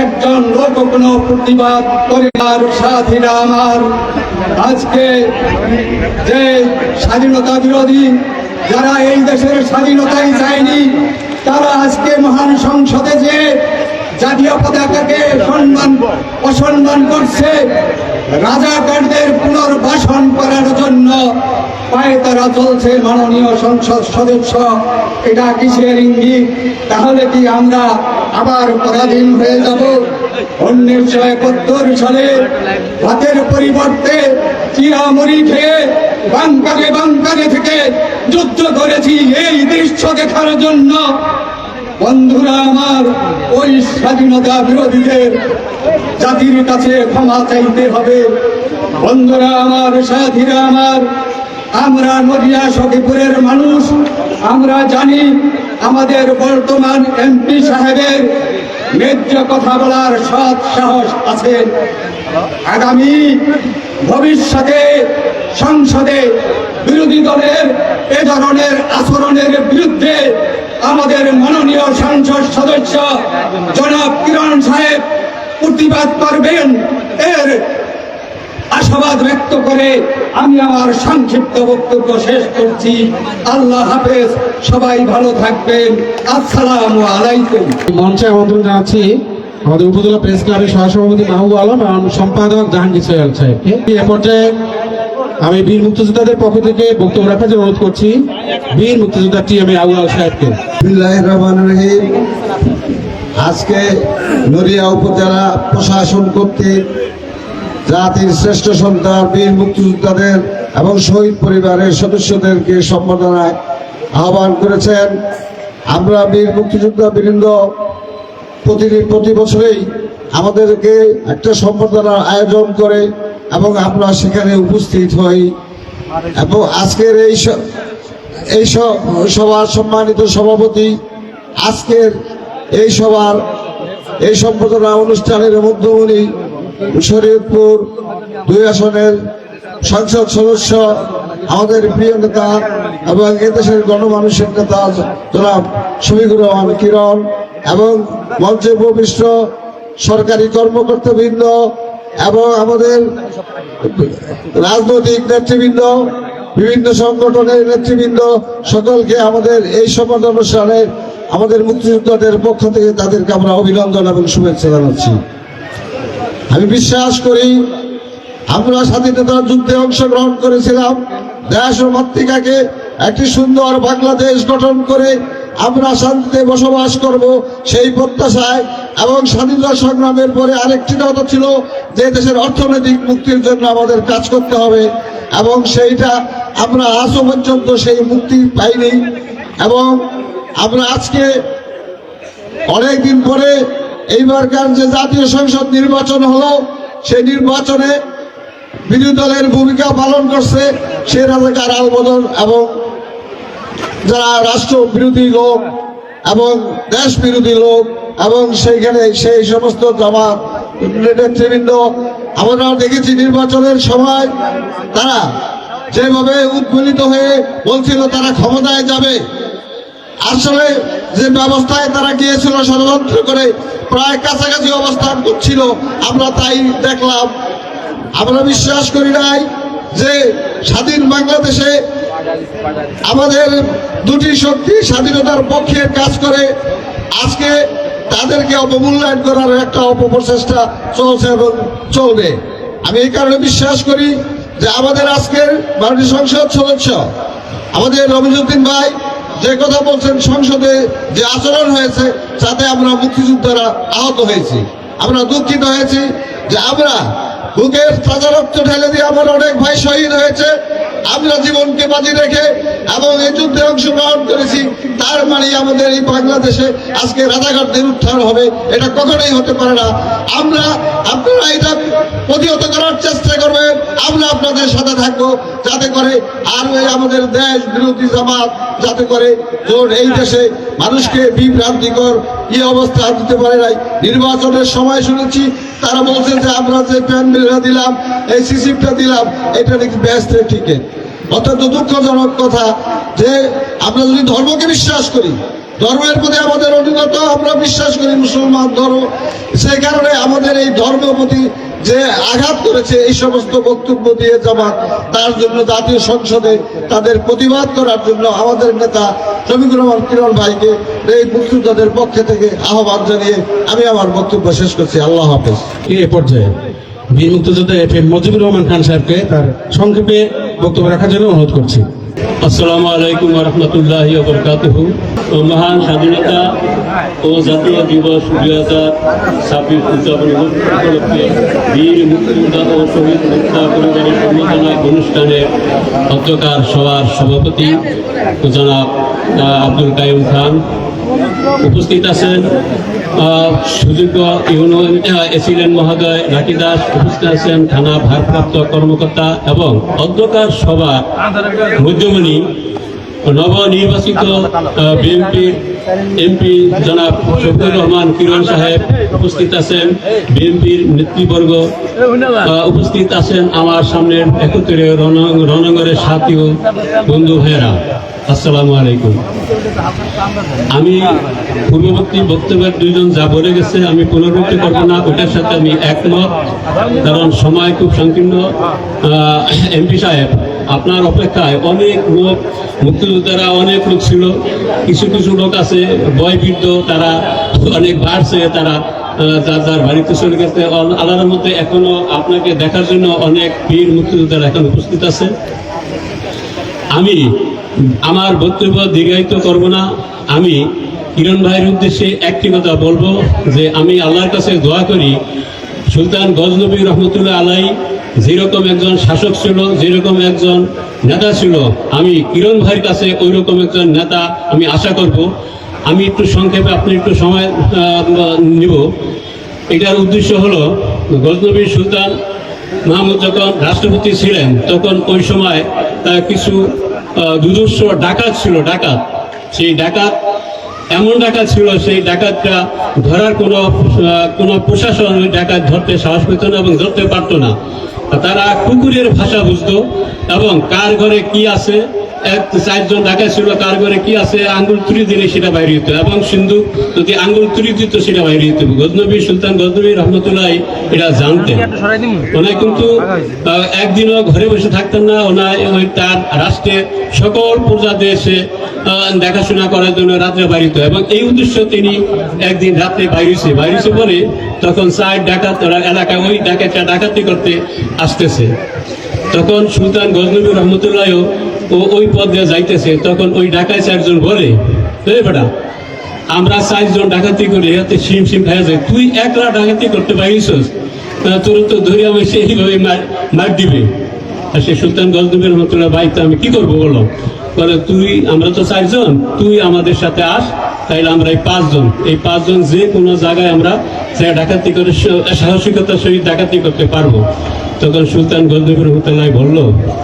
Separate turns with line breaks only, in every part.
একজন লোক কোনো প্রতিবাদ করিবার সাথীরা আমার, আজকে যে স্বাধীনতা বিরোধী যারা এই দেশের স্বাধীনতাই চায়নি, তারা আজকে মহান সংসদে যে জাতীয় পতাকাকে অসম্মান করছে, রাজাকারদের পুনর্বাসন করার জন্য পায়ে তারা চলছে। মাননীয় সংসদ সদস্য, এটা কিসের ইঙ্গিত? তাহলে কি আমরা আবার পরাধীন হয়ে যাব? 1971 সালে ভাতের পরিবর্তে চিড়ামুড়ি খেয়ে বাংকারে থেকে যুদ্ধ করেছি এই দৃশ্য দেখার জন্য। বন্ধুরা আমার, ওই স্বাধীনতা বিরোধীদের জাতির কাছে ক্ষমা চাইতে হবে। বন্ধুরা আমার, সাথীরা আমার, আমরা নদিয়া সখীপুরের মানুষ, আমরা জানি আমাদের বর্তমান এমপি সাহেবের ন্যায্য কথা বলার সৎ সাহস আছে। আগামী ভবিষ্যতে সংসদে বিরোধী দলের এ ধরনের আচরণের বিরুদ্ধে আমাদের মাননীয় সংসদ সদস্য জনাব কিরণ সাহেব প্রতিবাদ করবেন, এর আশাবাদ ব্যক্ত করে আমি আমার সংক্ষিপ্ত বক্তব্য শেষ করছি। আল্লাহ হাফেজ, সবাই ভালো থাকবেন। আসসালামু আলাইকুম।
মঞ্চে আমন্ত্রণ জানাচ্ছি আমাদের উপজেলা প্রেস ক্লাবের সহসভাপতি মাহবুব আলম এবং সম্পাদক জাহাঙ্গীর সোহেল সাহেবকে। এ পর্যায়ে আমি বীর মুক্তিযোদ্ধাদের পক্ষ থেকে বক্তব্য রাখার জন্য অনুরোধ করছি বীর মুক্তিযোদ্ধা টিএমএ আউয়াল সাহেবকে।
বিসমিল্লাহির রহমানির রহিম। আজকে নদিয়া উপজেলা প্রশাসন কর্তৃক জাতির শ্রেষ্ঠ সন্তান বীর মুক্তিযোদ্ধাদের এবং শহীদ পরিবারের সদস্যদেরকে সম্মাননায় আহ্বান করেছেন। আমরা বীর মুক্তিযোদ্ধা বৃন্দ প্রতি বছরেই আমাদেরকে একটা সম্বর্ধনার আয়োজন করে এবং আমরা সেখানে উপস্থিত হই। এবং আজকের এই সভার সম্মানিত সভাপতি আজকের এই সভার এই সম্বর্ধনা অনুষ্ঠানের মধ্যমণি শরীয়তপুর 2 আসনের সংসদ সদস্য, আমাদের প্রিয় নেতা এবং এদেশের গণমানুষের নেতা জনাব শফিকুর রহমান কিরণ এবং মঞ্চে উপবিষ্ট সরকারি কর্মকর্তাবৃন্দ এবং আমাদের রাজনৈতিক নেতৃবৃন্দ, বিভিন্ন সংগঠনের নেতৃবৃন্দ, সকলকে আমাদের এই সম্বর্ধনা অনুষ্ঠানে আমাদের মুক্তিযোদ্ধাদের পক্ষ থেকে তাদেরকে আমরা অভিনন্দন এবং শুভেচ্ছা জানাচ্ছি। আমি বিশ্বাস করি আমরা স্বাধীনতার যুদ্ধে অংশগ্রহণ করেছিলাম, দেশ ও মাতৃকাকে একটি সুন্দর বাংলাদেশ গঠন করে আমরা শান্তিতে বসবাস করব সেই প্রত্যাশায়, এবং স্বাধীনতা সংগ্রামের পরে আরেকটি কথা ছিল যে দেশের অর্থনৈতিক মুক্তির জন্য আমাদের কাজ করতে হবে, এবং সেইটা আমরা আজও পর্যন্ত সেই মুক্তি পাইনি। এবং আমরা আজকে অনেকদিন পরে এইবারকার যে জাতীয় সংসদ নির্বাচন হলো, সেই নির্বাচনে বিরোধী দলের ভূমিকা পালন করছে সে রাজাকার আলবদল এবং যারা রাষ্ট্র বিরোধী লোক এবং দেশ বিরোধী লোক এবং সেইখানে সেই সমস্ত জামাত নেতৃবৃন্দ আমরা দেখেছি নির্বাচনের সময় তারা যেভাবে উদ্বেলিত হয়ে বলছিল তারা ক্ষমতায় যাবে। আসলে যে ব্যবস্থায় তারা গিয়েছিল ষড়যন্ত্র করে প্রায় কাছাকাছি অবস্থান করছিল, আমরা তাই দেখলাম। আমরা বিশ্বাস করি নাই যে স্বাধীন বাংলাদেশে আমাদের দুটি শক্তি স্বাধীনতার পক্ষে কাজ করে, আজকে তাদেরকে অবমূল্যায়ন করার একটা অপপ্রচেষ্টা চলছে এবং চলবে। আমি এই কারণে বিশ্বাস করি যে আমাদের আজকের মাননীয় সংসদ সদস্য আমাদের রবিজুদ্দিন ভাই যে কথা বলছেন, সংসদে যে আচরণ হয়েছে তাতে আমরা মুক্তিযোদ্ধারা আহত হয়েছি, আমরা দুঃখিত হয়েছি যে আমরা বুকের তাজা রক্ত ঢেলে দিয়ে আমার অনেক ভাই শহীদ হয়েছে, আমরা জীবনকে বাজি রেখে এবং এই যুদ্ধে অংশগ্রহণ করেছি, তার মানে আমাদের এই বাংলাদেশে আজকে রাজাঘাটদের উদ্ধার হবে, এটা কখনোই হতে পারে না। আপনারা এটা প্রতিহত করার চেষ্টা করবেন, আমরা আপনাদের সাথে থাকবো, যাতে করে আর আমাদের দেশ বিরোধী জামাত যাতে করে জোর এই দেশে মানুষকে বিভ্রান্তিকর কি অবস্থা দিতে পারে নাই। নির্বাচনের সময় শুনেছি তারা বলছেন যে আমরা যে প্যান্ডেলটা দিলাম, এই সিসিপটা দিলাম, এটা নাকি ব্যস্তের টিকিট। অত্যন্ত দুঃখজনক কথা যে আমরা যদি ধর্মকে বিশ্বাস করি ধর্মের প্রতি আমাদের অধিগত, আমরা বিশ্বাস করি মুসলমান ধর্ম, সেই কারণে আমাদের এই ধর্মের প্রতি যে আঘাত করেছে এই সমস্ত বক্তব্য দিয়ে জামাত, তার জন্য জাতীয় সংসদে তাদের প্রতিবাদ করার জন্য আমাদের নেতা শফিকুর রহমান কিরণ ভাইকে এই মুক্তিযোদ্ধাদের পক্ষে থেকে আহ্বান জানিয়ে আমি আমার বক্তব্য শেষ করছি। আল্লাহ হাফেজ।
এ পর্যায়ে বীর মুক্তিযোদ্ধা FM মজিবুর রহমান খান সাহেবকে তার সংক্ষেপে বক্তব্য রাখার জন্য অনুরোধ করছি।
আসসালামু আলাইকুম ওয়া রাহমাতুল্লাহি ওয়া বারাকাতুহু। মহান স্বাধীনতা ও জাতীয় দিবস 2026 উদযাপন উপলক্ষে বীর মুক্তিযোদ্ধা ও শহীদ মুক্তিযোদ্ধা পরিবারের সম্মাননা অনুষ্ঠানের অধ্যক্ষার সভার সভাপতি জনাব আব্দুল কাইয়ুম খান, উপস্থিত আছেন সুযোগ্য ইউনিয়ন এসিলেন্ট মহোদয় লাকি দাস, উপস্থিত আছেন থানা ভারপ্রাপ্ত কর্মকর্তা এবং অধ্যক্ষার সভার মধ্যমণি নবনির্বাচিত বিএনপির এমপি জনাব শফিকুর রহমান কিরণ সাহেব, উপস্থিত আছেন বিএনপির নেতৃবর্গ, উপস্থিত আছেন আমার সামনের একত্রে রণাঙ্গনের সাথী ও বন্ধু ভাইয়েরা, আসসালামু আলাইকুম। আমি পূর্ববর্তী বক্তব্যের দুইজন যা বলে গেছে আমি পুনরাবৃত্তি করবো না, ওটার সাথে আমি একমত, কারণ সময় খুব সংকীর্ণ। এমপি সাহেব, আপনার অপেক্ষায় অনেক লোক, মুক্তিযোদ্ধারা অনেক লোক ছিল, কিছু কিছু লোক আছে বয়বৃদ্ধ, তারা অনেক বাড়ছে, তারা যার যার বাড়িতে চলে গেছে। আল্লাহর মধ্যে এখনো আপনাকে দেখার জন্য অনেক বীর মুক্তিযোদ্ধারা এখন উপস্থিত আছে। আমি আমার বক্তব্য দীর্ঘায়িত করব না, আমি কিরণ ভাইয়ের উদ্দেশ্যে একটি কথা বলবো যে আমি আল্লাহর কাছে দোয়া করি সুলতান গজনবী রহমতুল্লাহ আলাই যেরকম একজন শাসক ছিল, যেরকম একজন নেতা ছিল, আমি কিরণ ভাইয়ের কাছে ওই রকম একজন নেতা আমি আশা করব। আমি একটু সংক্ষেপে আপনি একটু সময় নিব। এটার উদ্দেশ্য হলো গজনবী সুলতান মাহমুদ যখন রাষ্ট্রপতি ছিলেন তখন ওই সময় কিছু দুর্ধর্ষ ডাকাত ছিল, ডাকাত, সেই ডাকাত এমন ডাকাত ছিল, সেই ডাকাতটা ধরার কোনো প্রশাসন ওই ডাকাত ধরতে সাহস পেত না এবং ধরতে পারত না। তারা কুকুরের ভাষা বুঝতো এবং কার ঘরে কি আছে, চারজন ডাকাত ছিল, কার ঘরে কি আছে আঙ্গুল তুলি দিলে সেটা বাইরে হতো এবং সিন্ধু যদি আঙ্গুল তুলি দিত সেটা বাইরে হতো। গজনবী সুলতান গজনবী রহমতুল্লাহ এটা জানতেন। ওনার কিন্তু একদিনও ঘরে বসে থাকতেন না, ওনার ওই তার রাষ্ট্রের সকল প্রজাদের এসে দেখাশোনা করার জন্য রাত্রে বাইরে হতো এবং এই উদ্দেশ্য তিনি একদিন রাত্রে বাইরেছে বলে তখন চার ডাকাত এলাকায় ওই ডাকাতটা ডাকাতি করতে আসতেছে। তখন সুলতান গজনবী রহমতুল্লাহ ও ওই পথ দিয়ে যাইতেছে, তখন ওই ডাকায় চারজন বলে, বেটা আমরা 4 জন ডাকাতি করি, এতে সিম খাওয়া যায়, তুই একলা ডাকাতি করতে পারিস, তোর তো ধরে আমি সেইভাবে মার দিবে। আর সে সুলতান গজনবী রহমতুল্লাহ ভাই তো আমি কি করবো বলো, বলে তুই, আমরা তো 4 জন, তুই আমাদের সাথে আস, তাইলে আমরা এই 5 জন, এই 5 জন যে কোনো জায়গায় আমরা ডাকাতি করে সাহসিকতার সহিত ডাকাতি করতে পারবো। তখন সুলতান গজনবী রহমতুল্লাহ বলল,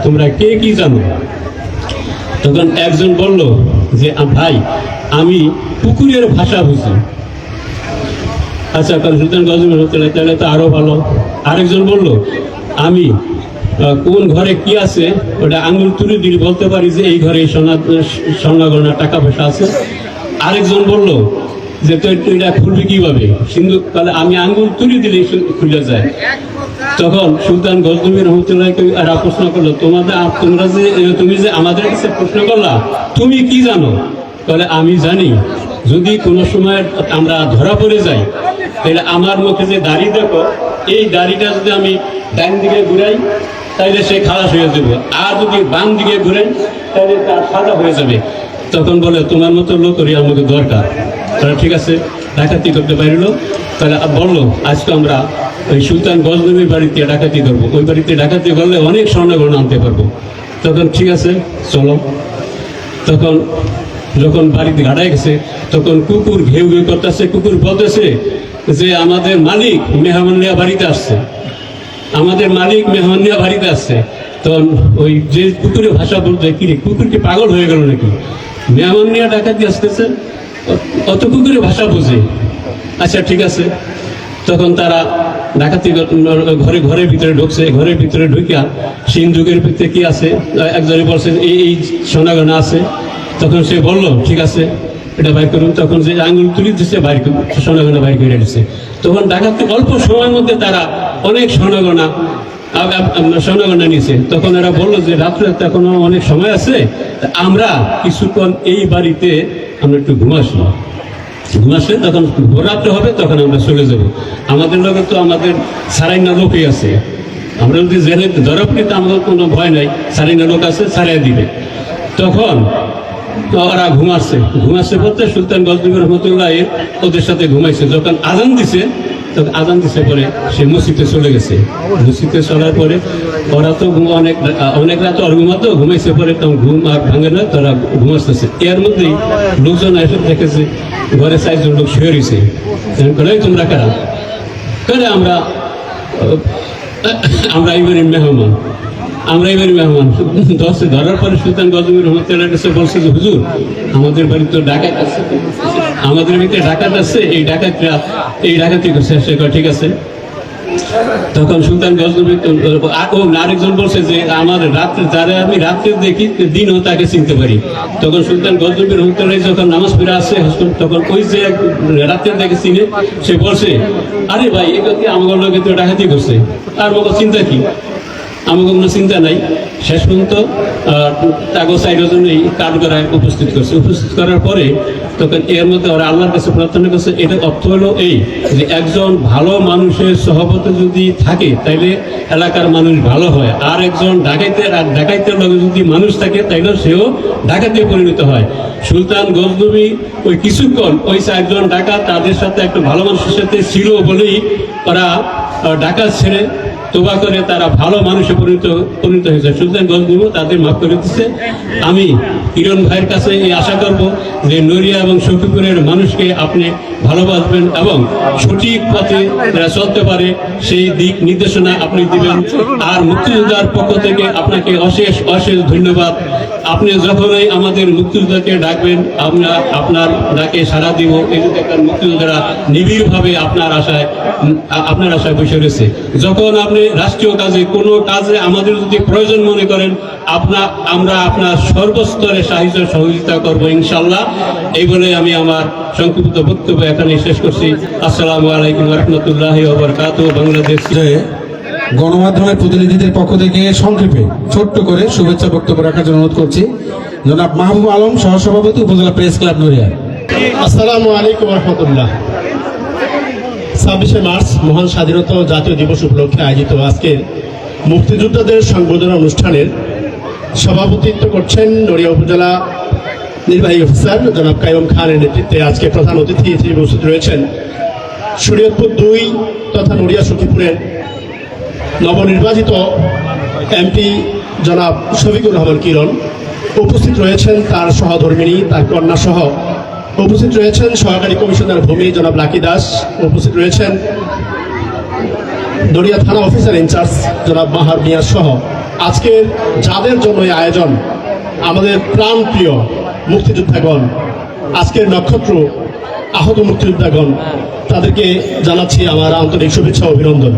তোমরা কে কি জানো? তখন একজন বলল যে ভাই আমি কুকুরের ভাষা বুঝি। আচ্ছা, কারণ সুলতান গজনবী রহমতুল্লাহ তাহলে তো আরো ভালো। আরেকজন বলল আমি কোন ঘরে কি আছে ওটা আঙ্গুল তুলে দিলে বলতে পারি যে এই ঘরে সোনা গয়না টাকা পয়সা আছে। আরেকজন বলল যে তুই এটা খুলবি কিভাবে, সিন্ধু, তাহলে আমি আঙ্গুল তুলে দিলে খুলে যায়। তখন সুলতান গজনবী রহমতুল্লাহকে এরা প্রশ্ন করলো, তুমি যে আমাদের কাছে প্রশ্ন করলা, তুমি কি জানো? তাহলে আমি জানি যদি কোনো সময় আমরা ধরা পড়ে যাই তাহলে আমার মুখে যে দাড়ি দেখো, এই দাড়িটা যদি আমি ডান দিকে ঘুরাই তাহলে সে খালাস হয়ে যাবে, আর যদি বাম দিকে ঘুরাই তাহলে তার সাদা হয়ে যাবে। তখন বলে তোমার মতো লোকেরই আমাকে দরকার। তাহলে ঠিক আছে, ডাকাতি করতে পারিল। তাহলে বললো আজকে আমরা ওই সুলতান গজনবীর বাড়িতে ডাকাতি করবো, ওই বাড়িতে ডাকাতি করলে অনেক স্বর্ণগয়না আনতে পারবো। তখন ঠিক আছে চলো। তখন যখন বাড়িতে গাড়ায় গেছে তখন কুকুর ঘেউ ঘেউ করতেছে, কুকুর বলতেছে যে আমাদের মালিক মেহমান নিয়ে বাড়িতে আসছে, আমাদের মালিক মেহমান নিয়ে বাড়িতে আসছে। তখন ওই যে কুকুরের ভাষা বলতে, কি রে কুকুর কি পাগল হয়ে গেল নাকি, মেহমান নিয়ে ডাকাতি আসতেছে, অত কুকুরের ভাষা বুঝে। আচ্ছা ঠিক আছে। তখন তারা ডাকাতি ঘরের ভিতরে ঢুকছে, ঘরের ভিতরে ঢুকিয়া সিন্ধুকের ভিতরে কি আছে একজনে বলছে এই সোনা গয়না আছে। তখন সে বলল ঠিক আছে, এটা বাইর করুন। তখন যে আঙুল তুলি দিচ্ছে সোনাগোনা বাইর করে দিচ্ছে। তখন ডাকাতে অল্প সময়ের মধ্যে তারা অনেক সোনাগোনা নিয়েছে। তখন এরা বললো যে রাত্রে তো এখনো অনেক সময় আছে, আমরা কিছুক্ষণ এই বাড়িতে আমরা একটু ঘুমাসি, তখন ভোররাত্রে হবে, তখন আমরা চলে যাব। আমাদের লোকে তো আমাদের সারাইনা লোকই আছে, আমরা যদি জেলে ধরা পড়ি তো আমাদের কোনো ভয় নাই, সারাইনা লোক আছে, সারাই দিবে। তখন ওরা ঘুমাচ্ছে বলতে সুলতান গজনবী রহমতুল্লাহ ওদের সাথে ঘুমাইছে। যখন আজান দিছে তখন আজান দিছে পরে সে মসজিদে চলে গেছে। মসজিদে চলার পরে ওরা তো অনেক রাত আর ঘুমাইছে, পরে তখন ঘুম আর ভাঙে না, তারা ঘুমাচ্ছে। এর মধ্যেই লোকজন এসে দেখেছে ঘরে 4 জন লোক শুয়ে রয়েছে। তোমরা কারা? কেন? আমরা এইবারের মেহমান। ধরার পরে সুলতান গজনবী রহমতুল্লাহ কাছে বলছে যে হুজুর, আমাদের বাড়িতে ডাকাত আছে, আমাদের ভিতরে ডাকাত আছে, এই ডাকাতি করছে। সে কয় ঠিক আছে। তখন সুলতান গজনবী আরেকজন বলছে যে আমার রাত্রে, যারা আমি রাত্রে দেখি দিনও তাকে চিনতে পারি। তখন সুলতান গজনবী রহমতুল্লাহ যখন নামাজ পড়ে আসছে, তখন ওই যে রাত্রে দেখে চিনে, সে বলছে আরে ভাই, এটা কি আমার লোকে তো ডাকাতি করছে, আর মতো চিন্তা কি? আমাকে কোনো চিন্তা নাই। শেষ পর্যন্ত তাকে 4 জনেই কাঠগড়ায় উপস্থিত করার পরে তখন এর মধ্যে ওরা আল্লাহর কাছে প্রার্থনা করছে। এটা অর্থ হলো এই যে একজন ভালো মানুষের সহবতে যদি থাকে তাইলে এলাকার মানুষ ভালো হয়, আর একজন ডাকাইতের লগে যদি মানুষ থাকে তাইলে সেও ডাকাতে পরিণত হয়। সুলতান গজনবী ওই কিছুক্ষণ ওই 4 জন ডাকাত তাদের সাথে একটা ভালো মানুষের সাথে ছিল বলেই ওরা ডাকাত ছেড়ে তোবা করে তারা ভালো মানুষে পরিণত হয়েছে। সুলতান গজনবী তাদের মাফ করে দিচ্ছে। আমি কিরণ ভাইয়ের কাছে এই আশা করব যে নড়িয়া এবং সখীপুরের মানুষকে আপনি ভালোবাসবেন এবং সঠিক পথে যারা চলতে পারে সেই দিক নির্দেশনা আপনি দিবেন। আর মুক্তিযোদ্ধার পক্ষ থেকে আপনাকে অশেষ ধন্যবাদ। আপনি যখনই আমাদের মুক্তিযোদ্ধাকে ডাকবেন, আমরা আপনার ডাকে সাড়া দিব। এই যে একটা মুক্তিযোদ্ধারা নিবিড়ভাবে আপনার আশায় বসে রয়েছে। যখন আপনি রাষ্ট্রীয় কাজে কোনো কাজে আমাদের যদি প্রয়োজন মনে করেন, আমরা আপনার সর্বস্তরে সাহায্য সহযোগিতা করবো ইনশাল্লাহ। এই বলে আমি আমার সংক্ষিপ্ত বক্তব্য এখানে শেষ করছি। আসসালামু আলাইকুম রহমতুল্লাহ ওয়া বারাকাতুহু। বাংলাদেশ
গণমাধ্যমের প্রতিনিধিদের পক্ষ থেকে সংক্ষেপে ছোট্ট করে শুভেচ্ছা বক্তব্য রাখার জন্য অনুরোধ করছি জনাব মাহবুব আলম, সহসভাপতি, উপজেলা প্রেস ক্লাব নড়িয়া।
আসসালামু আলাইকুম রহমতুল্লাহ। 26শে মার্চ মহান স্বাধীনতা ও জাতীয় দিবস উপলক্ষে আয়োজিত আজকের মুক্তিযোদ্ধাদের সংবর্ধনা অনুষ্ঠানের সভাপতিত্ব করছেন নড়িয়া উপজেলা নির্বাহী অফিসার জনাব কাইয়ুম খানের নেতৃত্বে। আজকে প্রধান অতিথি হিসেবে উপস্থিত রয়েছেন শরীয়তপুর 2 তথা নড়িয়া সখীপুরের নবনির্বাচিত এমপি জনাব শফিকুর রহমান কিরণ। উপস্থিত রয়েছেন তার সহধর্মিণী, তার কন্যা সহ। উপস্থিত রয়েছেন সহকারী কমিশনার ভূমি জনাব লাকি দাস। উপস্থিত রয়েছেন নড়িয়া থানা অফিসার ইনচার্জ জনাব মাহার মিয়া সহ। আজকের যাদের জন্য এই আয়োজন, আমাদের প্রাণপ্রিয় মুক্তিযোদ্ধাগণ, আজকের নক্ষত্র আহত মুক্তিযোদ্ধাগণ, তাদেরকে জানাচ্ছি আমার আন্তরিক শুভেচ্ছা ও অভিনন্দন।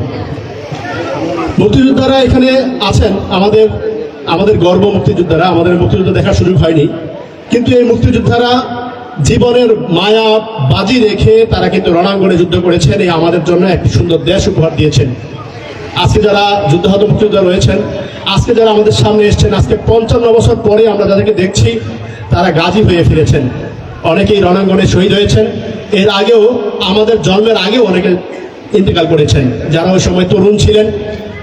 মুক্তিযোদ্ধারা এখানে আছেন, আমাদের গর্ব মুক্তিযোদ্ধারা। আমাদের মুক্তিযুদ্ধ দেখার সুযোগ হয়নি, কিন্তু এই মুক্তিযোদ্ধারা জীবনের মায়া বাজি রেখে তারা কিন্তু রণাঙ্গনে যুদ্ধ করেছেন, এই আমাদের জন্য একটি সুন্দর দেশ উপহার দিয়েছেন। আজকে যারা যুদ্ধাহত মুক্তিযোদ্ধা রয়েছেন, আজকে যারা আমাদের সামনে এসেছেন, আজকে 55 বছর পরে আমরা যাদেরকে দেখছি তারা গাজী হয়ে ফিরেছেন। অনেকেই রণাঙ্গনে শহীদ হয়েছেন। এর আগেও, আমাদের জন্মের আগেও অনেকে ইন্তেকাল করেছেন, যারা ওই সময় তরুণ ছিলেন,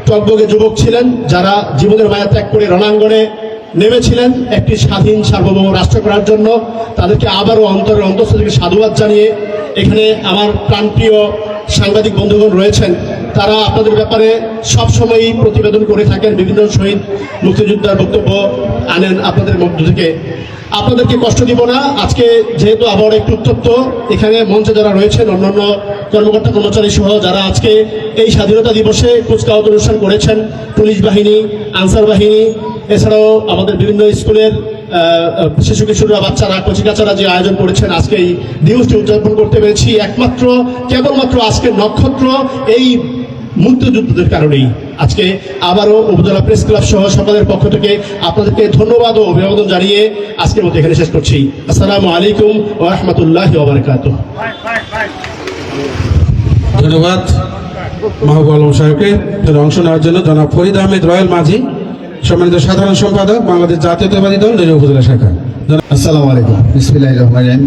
টকবগে যুবক ছিলেন, যারা জীবনের মায়া ত্যাগ করে রণাঙ্গনে নেমেছিলেন একটি স্বাধীন সার্বভৌম রাষ্ট্র করার জন্য। তাদেরকে আবারও অন্তরের অন্তঃস্থল থেকে সাধুবাদ জানিয়ে, এখানে আমার প্রাণপ্রিয় সাংবাদিক বন্ধুগণ রয়েছেন, তারা আপনাদের ব্যাপারে সবসময়ই প্রতিবেদন করে থাকেন, বিভিন্ন শহীদ মুক্তিযোদ্ধার বক্তব্য আনেন আপনাদের মধ্য থেকে। আপনাদেরকে কষ্ট দিব না। আজকে যেহেতু আবহাওয়া একটু উত্তপ্ত, এখানে মঞ্চে যারা রয়েছেন অন্যান্য কর্মকর্তা কর্মচারী সহ যারা আজকে এই স্বাধীনতা দিবসে কুচকাওয়াজ অনুষ্ঠান করেছেন, পুলিশ বাহিনী, আনসার বাহিনী, এছাড়াও আমাদের বিভিন্ন স্কুলের শিশু কিশোররা, বাচ্চারা, কচিকাচারা যে আয়োজন করেছেন, আজকে এই দিবসটি উদযাপন করতে পেরেছি কেবলমাত্র আজকের নক্ষত্র এই মুক্তিযুদ্ধদের কারণেই। আজকে আবারও উপজেলা প্রেস ক্লাব সহ সকলের পক্ষ থেকে আপনাদেরকে ধন্যবাদ ও অভিবাদন জানিয়ে আজকের মতো এখানে শেষ করছি। আসসালামু আলাইকুম ওয়া রাহমাতুল্লাহি ওয়া বারাকাতুহু।
ধন্যবাদ মাহবুব আলম সাহেবকে অংশ নেওয়ার জন্য। জনাব ফরিদ আহমেদ রয়েল মাঝি, সম্মানিত সাধারণ সম্পাদক, বাংলাদেশ জাতীয়তাবাদী দল নড়িয়া উপজেলা শাখা।
আসসালামু আলাইকুম, বিসমিল্লাহির রহমানির রহিম।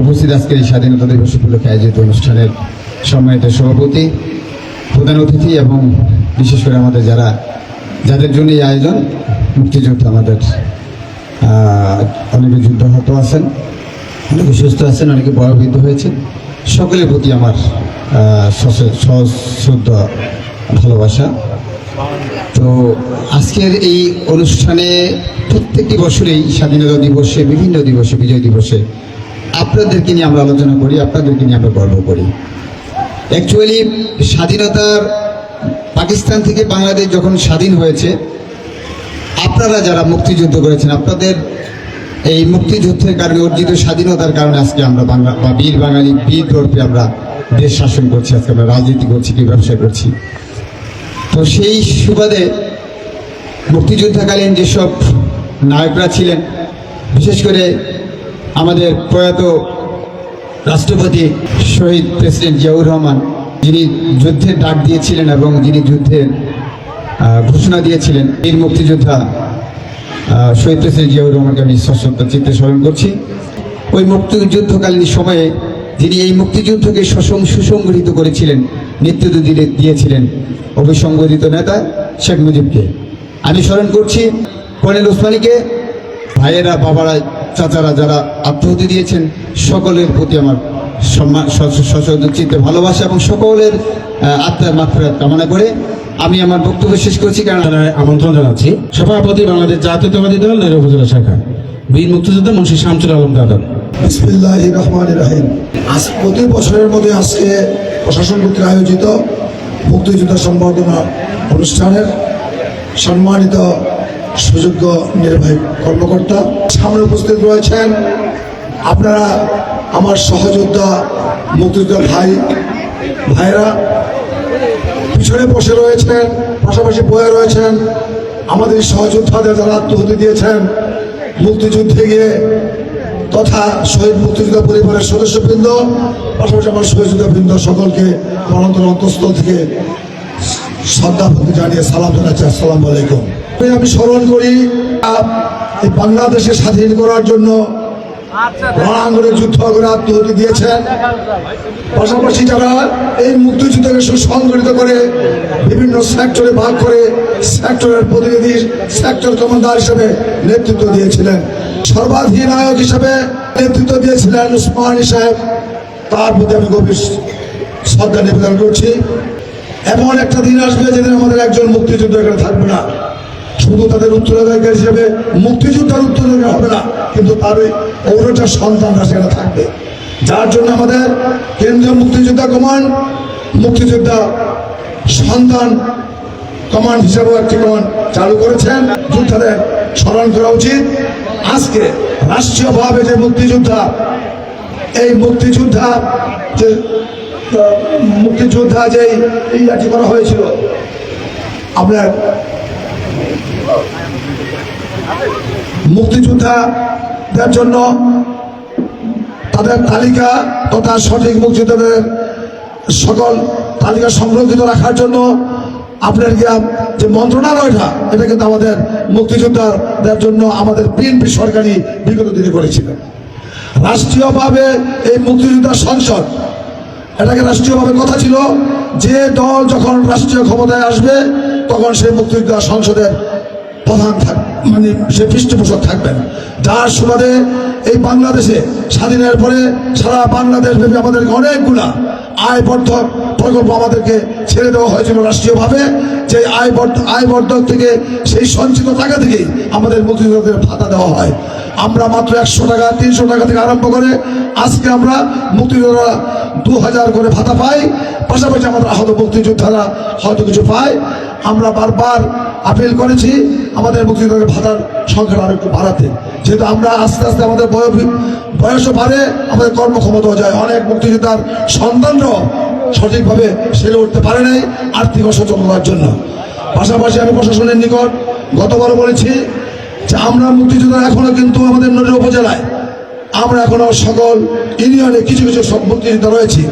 উপস্থিত আজকের এই স্বাধীনতা দিবস উপলক্ষে আয়োজিত অনুষ্ঠানের সম্মানিত সভাপতি, প্রধান অতিথি এবং বিশেষ করে আমাদের যাদের জন্য এই আয়োজন, মুক্তিযোদ্ধা আমাদের অনেকে যুদ্ধাহত আছেন, অনেকে সুস্থ আছেন, অনেকে বয়োবৃদ্ধ হয়েছেন, সকলের প্রতি আমার সশ্রদ্ধ ভালোবাসা। তো আজকের এই অনুষ্ঠানে প্রত্যেকটি বছরেই স্বাধীনতা দিবসে, বিভিন্ন দিবসে, বিজয় দিবসে আপনাদেরকে নিয়ে আমরা আলোচনা করি, আপনাদেরকে নিয়ে আমরা গর্ব করি। অ্যাকচুয়ালি স্বাধীনতার পাকিস্তান থেকে বাংলাদেশ যখন স্বাধীন হয়েছে, আপনারা যারা মুক্তিযুদ্ধ করেছেন, আপনাদের এই মুক্তিযুদ্ধের কারণে অর্জিত স্বাধীনতার কারণে আজকে আমরা বাংলা বা বীর বাঙালি, বীর গর্বে আমরা দেশ শাসন করছি, আজকে আমরা রাজনীতি করছি, কি ব্যবসা করছি। তো সেই সুবাদে মুক্তিযুদ্ধকালীন যেসব নায়করা ছিলেন, বিশেষ করে আমাদের প্রয়াত রাষ্ট্রপতি শহীদ প্রেসিডেন্ট জিয়াউর রহমান, যিনি যুদ্ধের ডাক দিয়েছিলেন এবং যিনি যুদ্ধের ঘোষণা দিয়েছিলেন, বীর মুক্তিযোদ্ধা শহীদ প্রেসিডেন্ট জিয়াউর রহমানকে আমি সশ্রদ্ধ চিত্তে স্মরণ করছি। ওই মুক্তিযুদ্ধকালীন সময়ে যিনি এই মুক্তিযুদ্ধকে সুসংগঠিত করেছিলেন, নেতৃত্ব দিয়েছিলেন অবিসংগঠিত নেতা শেখ মুজিবকে। আমি স্মরণ করছি কর্নেল ওসমানীকে, ভাইয়েরা, বাবারা, চাচারা যারা আত্মাহুতি দিয়েছেন, সকলের প্রতি আমার সম্মান, সশ্রদ্ধ চিত্তে ভালোবাসা এবং সকলের আত্মার মাগফিরাত কামনা করে আমি আমার বক্তব্য শেষ করছি। কারণ
আমন্ত্রণ জানাচ্ছি সভাপতি, বাংলাদেশ জাতীয়তাবাদী দল নড়িয়া উপজেলা শাখা, বীর মুক্তিযোদ্ধা মুন্সি শামসুল আলম দাদা।
বিসমিল্লাহির রহমানির রহিম। আজ প্রতি বছরের মধ্যে আজকে প্রশাসন কর্তৃক আয়োজিত মুক্তিযোদ্ধা সম্বর্ধনা অনুষ্ঠানের সম্মানিত সুযোগ্য নির্বাহী কর্মকর্তা, সামনে উপস্থিত রয়েছেন আপনারা, আমার সহযোদ্ধা মুক্তিযোদ্ধা ভাইরা, পিছনে বসে রয়েছেন, পাশাপাশি বয়ে রয়েছেন আমাদের সহযোদ্ধাদের যারা আত্মহতি দিয়েছেন মুক্তিযুদ্ধে গিয়ে, তথা শহীদ মুক্তিযোদ্ধা পরিবারের সদস্যবৃন্দ, পাশাপাশি আমার সহযোদ্ধাবৃন্দ, সকলকে অনন্তর অন্তঃস্থল থেকে শ্রদ্ধা ভক্তি জানিয়ে সালাম জানাচ্ছি, আসসালামু আলাইকুম। আমি স্মরণ করি এই বাংলাদেশে স্বাধীন করার জন্য রণাঙ্গনে যুদ্ধ করে আত্মহতি দিয়েছেন, পাশাপাশি যারা এই মুক্তিযুদ্ধকে সুসংগঠিত করে বিভিন্ন সেক্টরে ভাগ করে সেক্টরের প্রতিনিধি, সেক্টর কমান্ডার হিসেবে নেতৃত্ব দিয়েছিলেন, সর্বাধিনায়ক হিসেবে নেতৃত্ব দিয়েছিলেন উসমানী সাহেব, তার প্রতি আমি গভীর শ্রদ্ধা নিবেদন করছি। এমন একটা দিন আসবে যেদিন আমাদের একজন মুক্তিযুদ্ধ এখানে থাকবে না, শুধু তাদের উত্তরাধিকারী হিসেবে মুক্তিযোদ্ধার উত্তরাধিকারী হবে না, কিন্তু তার ওই পৌরটার সন্তানরা সেখানে থাকবে। যার জন্য আমাদের কেন্দ্রীয় মুক্তিযোদ্ধা কমান্ড, মুক্তিযোদ্ধা সন্তান কমান্ড হিসেবেও একটি কমান্ড চালু করেছেন। যোদ্ধাদের স্মরণ করা উচিত। আজকে রাষ্ট্রীয়ভাবে যে মুক্তিযোদ্ধা, এই মুক্তিযোদ্ধা যে ইয়াটি করা হয়েছিল, আপনার মুক্তিযোদ্ধাদের জন্য তাদের তালিকা তথা সঠিক মুক্তিযোদ্ধাদের সকল তালিকা সংরক্ষিত রাখার জন্য আপনার যে মন্ত্রণালয়টা, এটা কিন্তু আমাদের মুক্তিযোদ্ধাদের জন্য আমাদের বিএনপি সরকারি বিগত দিনে করেছিল। রাষ্ট্রীয়ভাবে এই মুক্তিযোদ্ধা সংসদ, এটাকে রাষ্ট্রীয়ভাবে কথা ছিল যে দল যখন রাষ্ট্রীয় ক্ষমতায় আসবে তখন সেই মুক্তিযোদ্ধা সংসদের প্রধান মানে সে পৃষ্ঠপোষক থাকবেন, যার সুবাদে এই বাংলাদেশে স্বাধীনের পরে সারা বাংলাদেশ ব্যাপী আমাদেরকে অনেকগুলা আয়বর্ধক প্রকল্প আমাদেরকে ছেড়ে দেওয়া হয়েছিল রাষ্ট্রীয়ভাবে। যে আয়বর্ধক থেকে, সেই সঞ্চিত টাকা থেকেই আমাদের মুক্তিযোদ্ধাদের ভাতা দেওয়া হয়। আমরা মাত্র 100 টাকা, 300 টাকা থেকে আরম্ভ করে আজকে আমরা মুক্তিযোদ্ধারা 2000 করে ভাতা পাই, পাশাপাশি আমাদের আহত মুক্তিযোদ্ধারা হয়তো কিছু পায়। আমরা বারবার আপিল করেছি আমাদের মুক্তিযোদ্ধাদের ভাতার সংখ্যাটা আরো একটু বাড়াতে, যেহেতু আমরা আস্তে আস্তে আমাদের বয়সও বাড়ে, আমাদের কর্মক্ষমতাও যায়। অনেক মুক্তিযোদ্ধার সন্তানরাও সঠিকভাবে সেরে উঠতে পারে নাই আর্থিক অসচেতনতার জন্য। পাশাপাশি আমি প্রশাসনের নিকট গতবারও বলেছি যে আমরা মুক্তিযোদ্ধা এখনো কিন্তু আমাদের নড়িয়া উপজেলায় আমরা এখনো সকল ইউনিয়নে কিছু কিছু সব মুক্তিযোদ্ধা রয়েছি।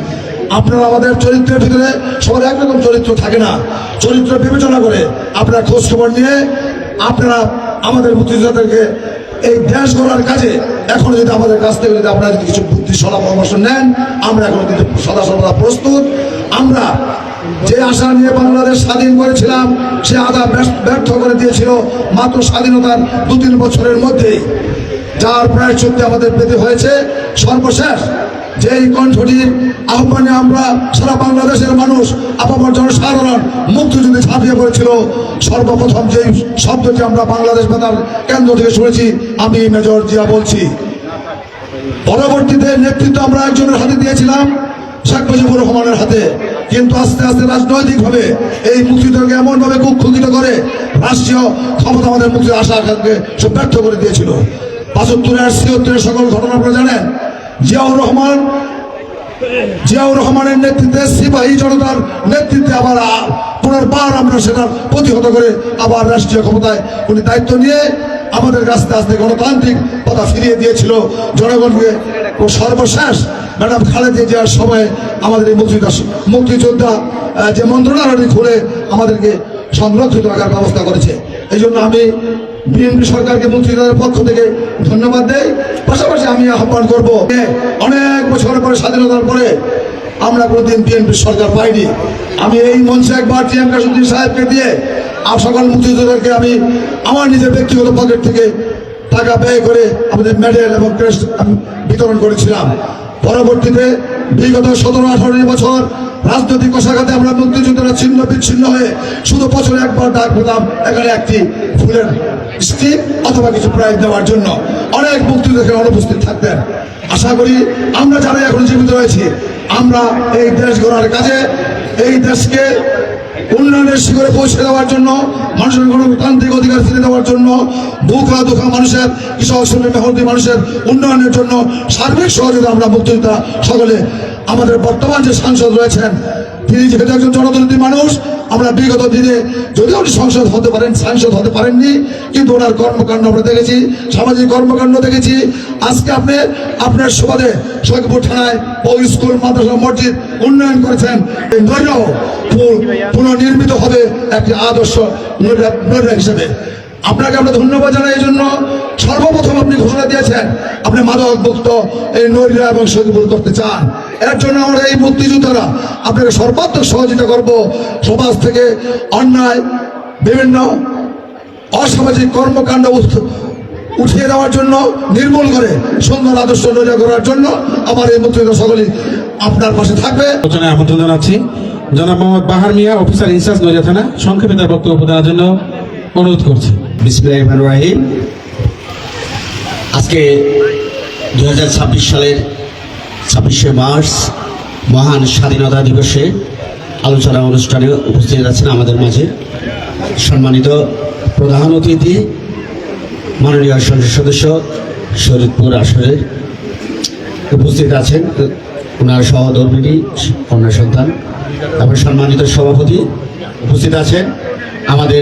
আপনারা আমাদের চরিত্রের ভিতরে সবার একরকম চরিত্র থাকে না, চরিত্র বিবেচনা করে আপনারা খোঁজ খবর নিয়ে আপনারা আমাদের মুক্তিযোদ্ধাদেরকে এই দেশ গড়ার কাজে এখন যদি আমাদের কাছ থেকে যদি আপনারা যদি কিছু বুদ্ধি সলা পরামর্শ নেন, আমরা এখন কিন্তু সদা সর্বদা প্রস্তুত। আমরা যে আশা নিয়ে বাংলাদেশ স্বাধীন করেছিলাম সে আশা ব্যর্থ করে দিয়েছিল মাত্র স্বাধীনতার 2-3 বছরের মধ্যেই, যার প্রায়শ্চিত্ত আমাদের পেতে হয়েছে। সর্বশেষ যেই কণ্ঠটির আহ্বানে আমরা সারা বাংলাদেশের মানুষ আপামর জনসাধারণ মুক্তিযুদ্ধে ঝাঁপিয়ে পড়েছিল, সর্বপ্রথম যেই শব্দটি আমরা বাংলাদেশ বেতার কেন্দ্র থেকে শুনেছি, আমি মেজর জিয়া বলছি। পরবর্তীতে নেতৃত্ব আমরা একজনের হাতে দিয়েছিলাম, শেখ মুজিবুর রহমানের হাতে, কিন্তু আস্তে আস্তে রাজনৈতিকভাবে এই মুক্তিযুদ্ধকে এমনভাবে কুক্ষিত করে রাষ্ট্রীয় ক্ষমতা আমাদের মুক্তির আশা আকাঙ্ক্ষাকে সব ব্যর্থ করে দিয়েছিল। 75 আর 76 সকল ঘটনা আপনারা জানেন। জিয়াউর রহমানের নেতৃত্বে সিপাহী জনতার নেতৃত্বে আবার পুনর্বার আমরা সেটা প্রতিহত করে আবার রাষ্ট্রীয় ক্ষমতায় উনি দায়িত্ব নিয়ে আমাদের আস্তে আস্তে গণতান্ত্রিক পথা ফিরিয়ে দিয়েছিল জনগণকে। ও সর্বশেষ ম্যাডাম খালেদা জিয়ার সময় আমাদের এই মুক্তিযোদ্ধা যে মন্ত্রণালয়টি খুলে আমাদেরকে সংরক্ষিত রাখার ব্যবস্থা করেছে। এই জন্য আমি বিএনপি সরকারকে মুক্তিযোদ্ধাদের পক্ষ থেকে ধন্যবাদ দেই। পাশাপাশি আমি আহ্বান করব, অনেক বছর পরে স্বাধীনতার পরে আমরা কোনোদিন বিএনপি সরকার পাইনি। আমি এই মঞ্চে একবার টি এম কাসুদ্দিন সাহেবকে দিয়ে সকল মুক্তিযোদ্ধাদেরকে আমি আমার নিজের ব্যক্তিগত পকেট থেকে টাকা ব্যয় করে আমাদের মেডেল এবং ক্রেস্ট আমি বিতরণ করেছিলাম। পরবর্তীতে বিগত 17-18 বছর রাজনৈতিক কষাঘাতে আমরা মুক্তিযোদ্ধারা ছিন্ন বিচ্ছিন্ন হয়ে শুধু বছরে একবার ডাক পেতাম এখানে একটি ফুলের স্টিক অথবা কিছু প্রাইজ দেওয়ার জন্য। অনেক মুক্তিযোদ্ধা অনুপস্থিত থাকতেন। আশা করি আমরা যারা এখন জীবিত রয়েছি, আমরা এই দেশ গড়ার কাজে, এই দেশকে উন্নয়নের শিখরে পৌঁছে দেওয়ার জন্য, মানুষের গণতান্ত্রিক অধিকার ফিরে দেওয়ার জন্য, দুঃখা মানুষের, কৃষক শ্রমিক মেহনতি মানুষের উন্নয়নের জন্য সার্বিক সহযোগিতা আমরা মুক্তিযোদ্ধা সকলে, আমাদের বর্তমান যে সাংসদ রয়েছেন তিনি যেহেতু একজন জনদলিত মানুষ, আমরা বিগত দিনে যদিও উনি সাংসদ হতে পারেননি, কিন্তু ওনার কর্মকাণ্ড আমরা দেখেছি, সামাজিক কর্মকাণ্ড দেখেছি। আজকে আপনি আপনার সুবাদে সৈয়দপুর থানায় ও স্কুল, মাদ্রাসা, মসজিদ উন্নয়ন করেছেন। এই নৈরাও পুনর্নির্মিত হবে একটি আদর্শ নৈরা হিসেবে। আপনাকে আমরা ধন্যবাদ জানাই। এই জন্য সর্বপ্রথম আপনি ঘোষণা দিয়েছেন আপনি মাদক মুক্ত এই নৈরা এবং সৈয়দপুর করতে চান। এর জন্য আমরা এই মুক্তিযোদ্ধারা আপনাকে সর্বাত্মক সহযোগিতা করব। সমাজ থেকে অন্যায়, বিভিন্ন অসামাজিক কর্মকাণ্ড উঠিয়ে দেওয়ার জন্য, নির্মূল করে সুন্দর আদর্শ নৈরা করার জন্য আমার এই মুক্তিযোদ্ধা সকলেই আপনার পাশে থাকবে।
আলোচনায় আমন্ত্রণ জানাচ্ছি জনাব মোহাম্মদ বাহার মিয়া, অফিসার ইনচার্জ নড়িয়া থানা, সংক্ষেপে তার বক্তব্য দেওয়ার জন্য অনুরোধ করছি।
বিসমিল্লাহির রহমানির রহিম। আজকে 2026 সালের 26শে মার্চ মহান স্বাধীনতা দিবসে আলোচনা অনুষ্ঠানে উপস্থিত আছেন আমাদের মাঝে সম্মানিত প্রধান অতিথি মাননীয় সংসদ সদস্য শরীয়তপুর আসরের উপস্থিত আছেন ওনার সহধর্মিনী কন্যা সন্তান এবং সম্মানিত সভাপতি উপস্থিত আছেন আমাদের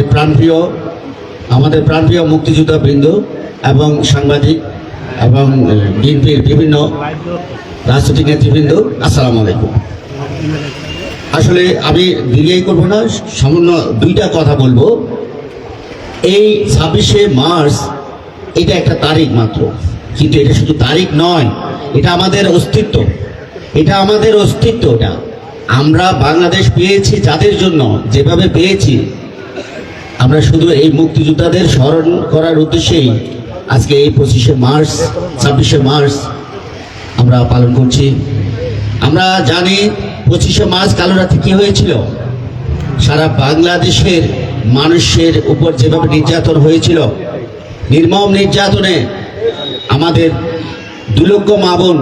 প্রাণপ্রিয় মুক্তিযোদ্ধা বৃন্দ এবং সাংবাদিক এবং বিএনপির বিভিন্ন রাজনৈতিক নেতৃবৃন্দ, আসসালামু আলাইকুম। আসলে আমি দীর্ঘায়ী করবো না, সামান্য দুইটা কথা বলবো। এই 26শে মার্চ এটা একটা তারিখ মাত্র, কিন্তু এটা শুধু তারিখ নয়, এটা আমাদের অস্তিত্ব। এটা আমরা বাংলাদেশ পেয়েছি যাদের জন্য, যেভাবে পেয়েছি, আমরা শুধু এই মুক্তিযোদ্ধাদের স্মরণ করার উদ্দেশ্যেই আজকে এই 26শে মার্চ আমরা পালন করছি। আমরা জানি 25শে মার্চ কালো রাতে কি হয়েছিল। সারা বাংলাদেশের মানুষের উপর যেভাবে নির্যাতন হয়েছিল, নির্মম নির্যাতনে আমাদের 2 লক্ষ মা বোন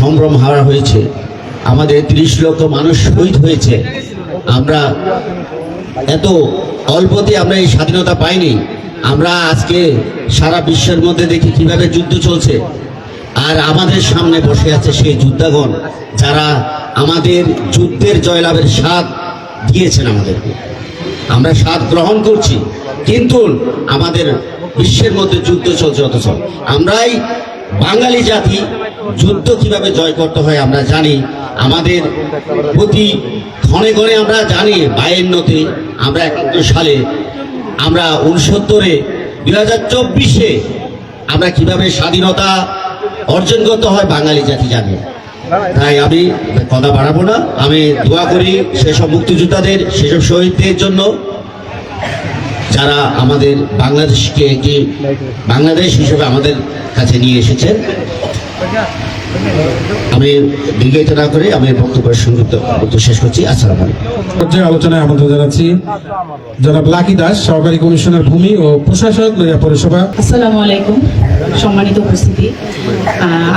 সম্ভ্রম হারা হয়েছে, আমাদের 30 লক্ষ মানুষ শহীদ হয়েছে। আমরা এত অল্পতে আমরা এই স্বাধীনতা পাইনি। আমরা আজকে সারা বিশ্বের মধ্যে দেখি কিভাবে যুদ্ধ চলছে, আর আমাদের সামনে বসে আছে সেই যোদ্ধাগণ যারা আমাদের যুদ্ধের জয়লাভের স্বাদ দিয়েছেন আমাদেরকে। আমরা স্বাদ গ্রহণ করছি, কিন্তু আমাদের বিশ্বের মধ্যে যুদ্ধ চলছে, অথচ আমরাই বাঙালি জাতি যুদ্ধ কিভাবে জয় করতে হয় আমরা জানি। আমাদের প্রতি ক্ষণে ক্ষণে আমরা জানি 52-তে, আমরা 71 সালে, আমরা 69-এ, 2024-এ আমরা কিভাবে স্বাধীনতা অর্জন করতে হয় বাঙালি জাতি জানে। তাই আমি কথা বাড়াবো না, আমি দোয়া করি সেসব মুক্তিযোদ্ধাদের, সেসব শহীদদের জন্য যারা আমাদের বাংলাদেশকে একটি বাংলাদেশ হিসেবে আমাদের কাছে নিয়ে এসেছেন। আমি দীর্ঘায়িত না করে আমি বক্তব্য সংযুক্ত শেষ করছি। আসসালামু আলাইকুম।
পর্যায়ে আলোচনায় আমন্ত্রণ জানাচ্ছি জনাব লাকি দাস, সহকারী কমিশনার ভূমি ও প্রশাসক, নড়িয়া পৌরসভা।
আসসালামু আলাইকুম, সম্মানিত উপস্থিতি।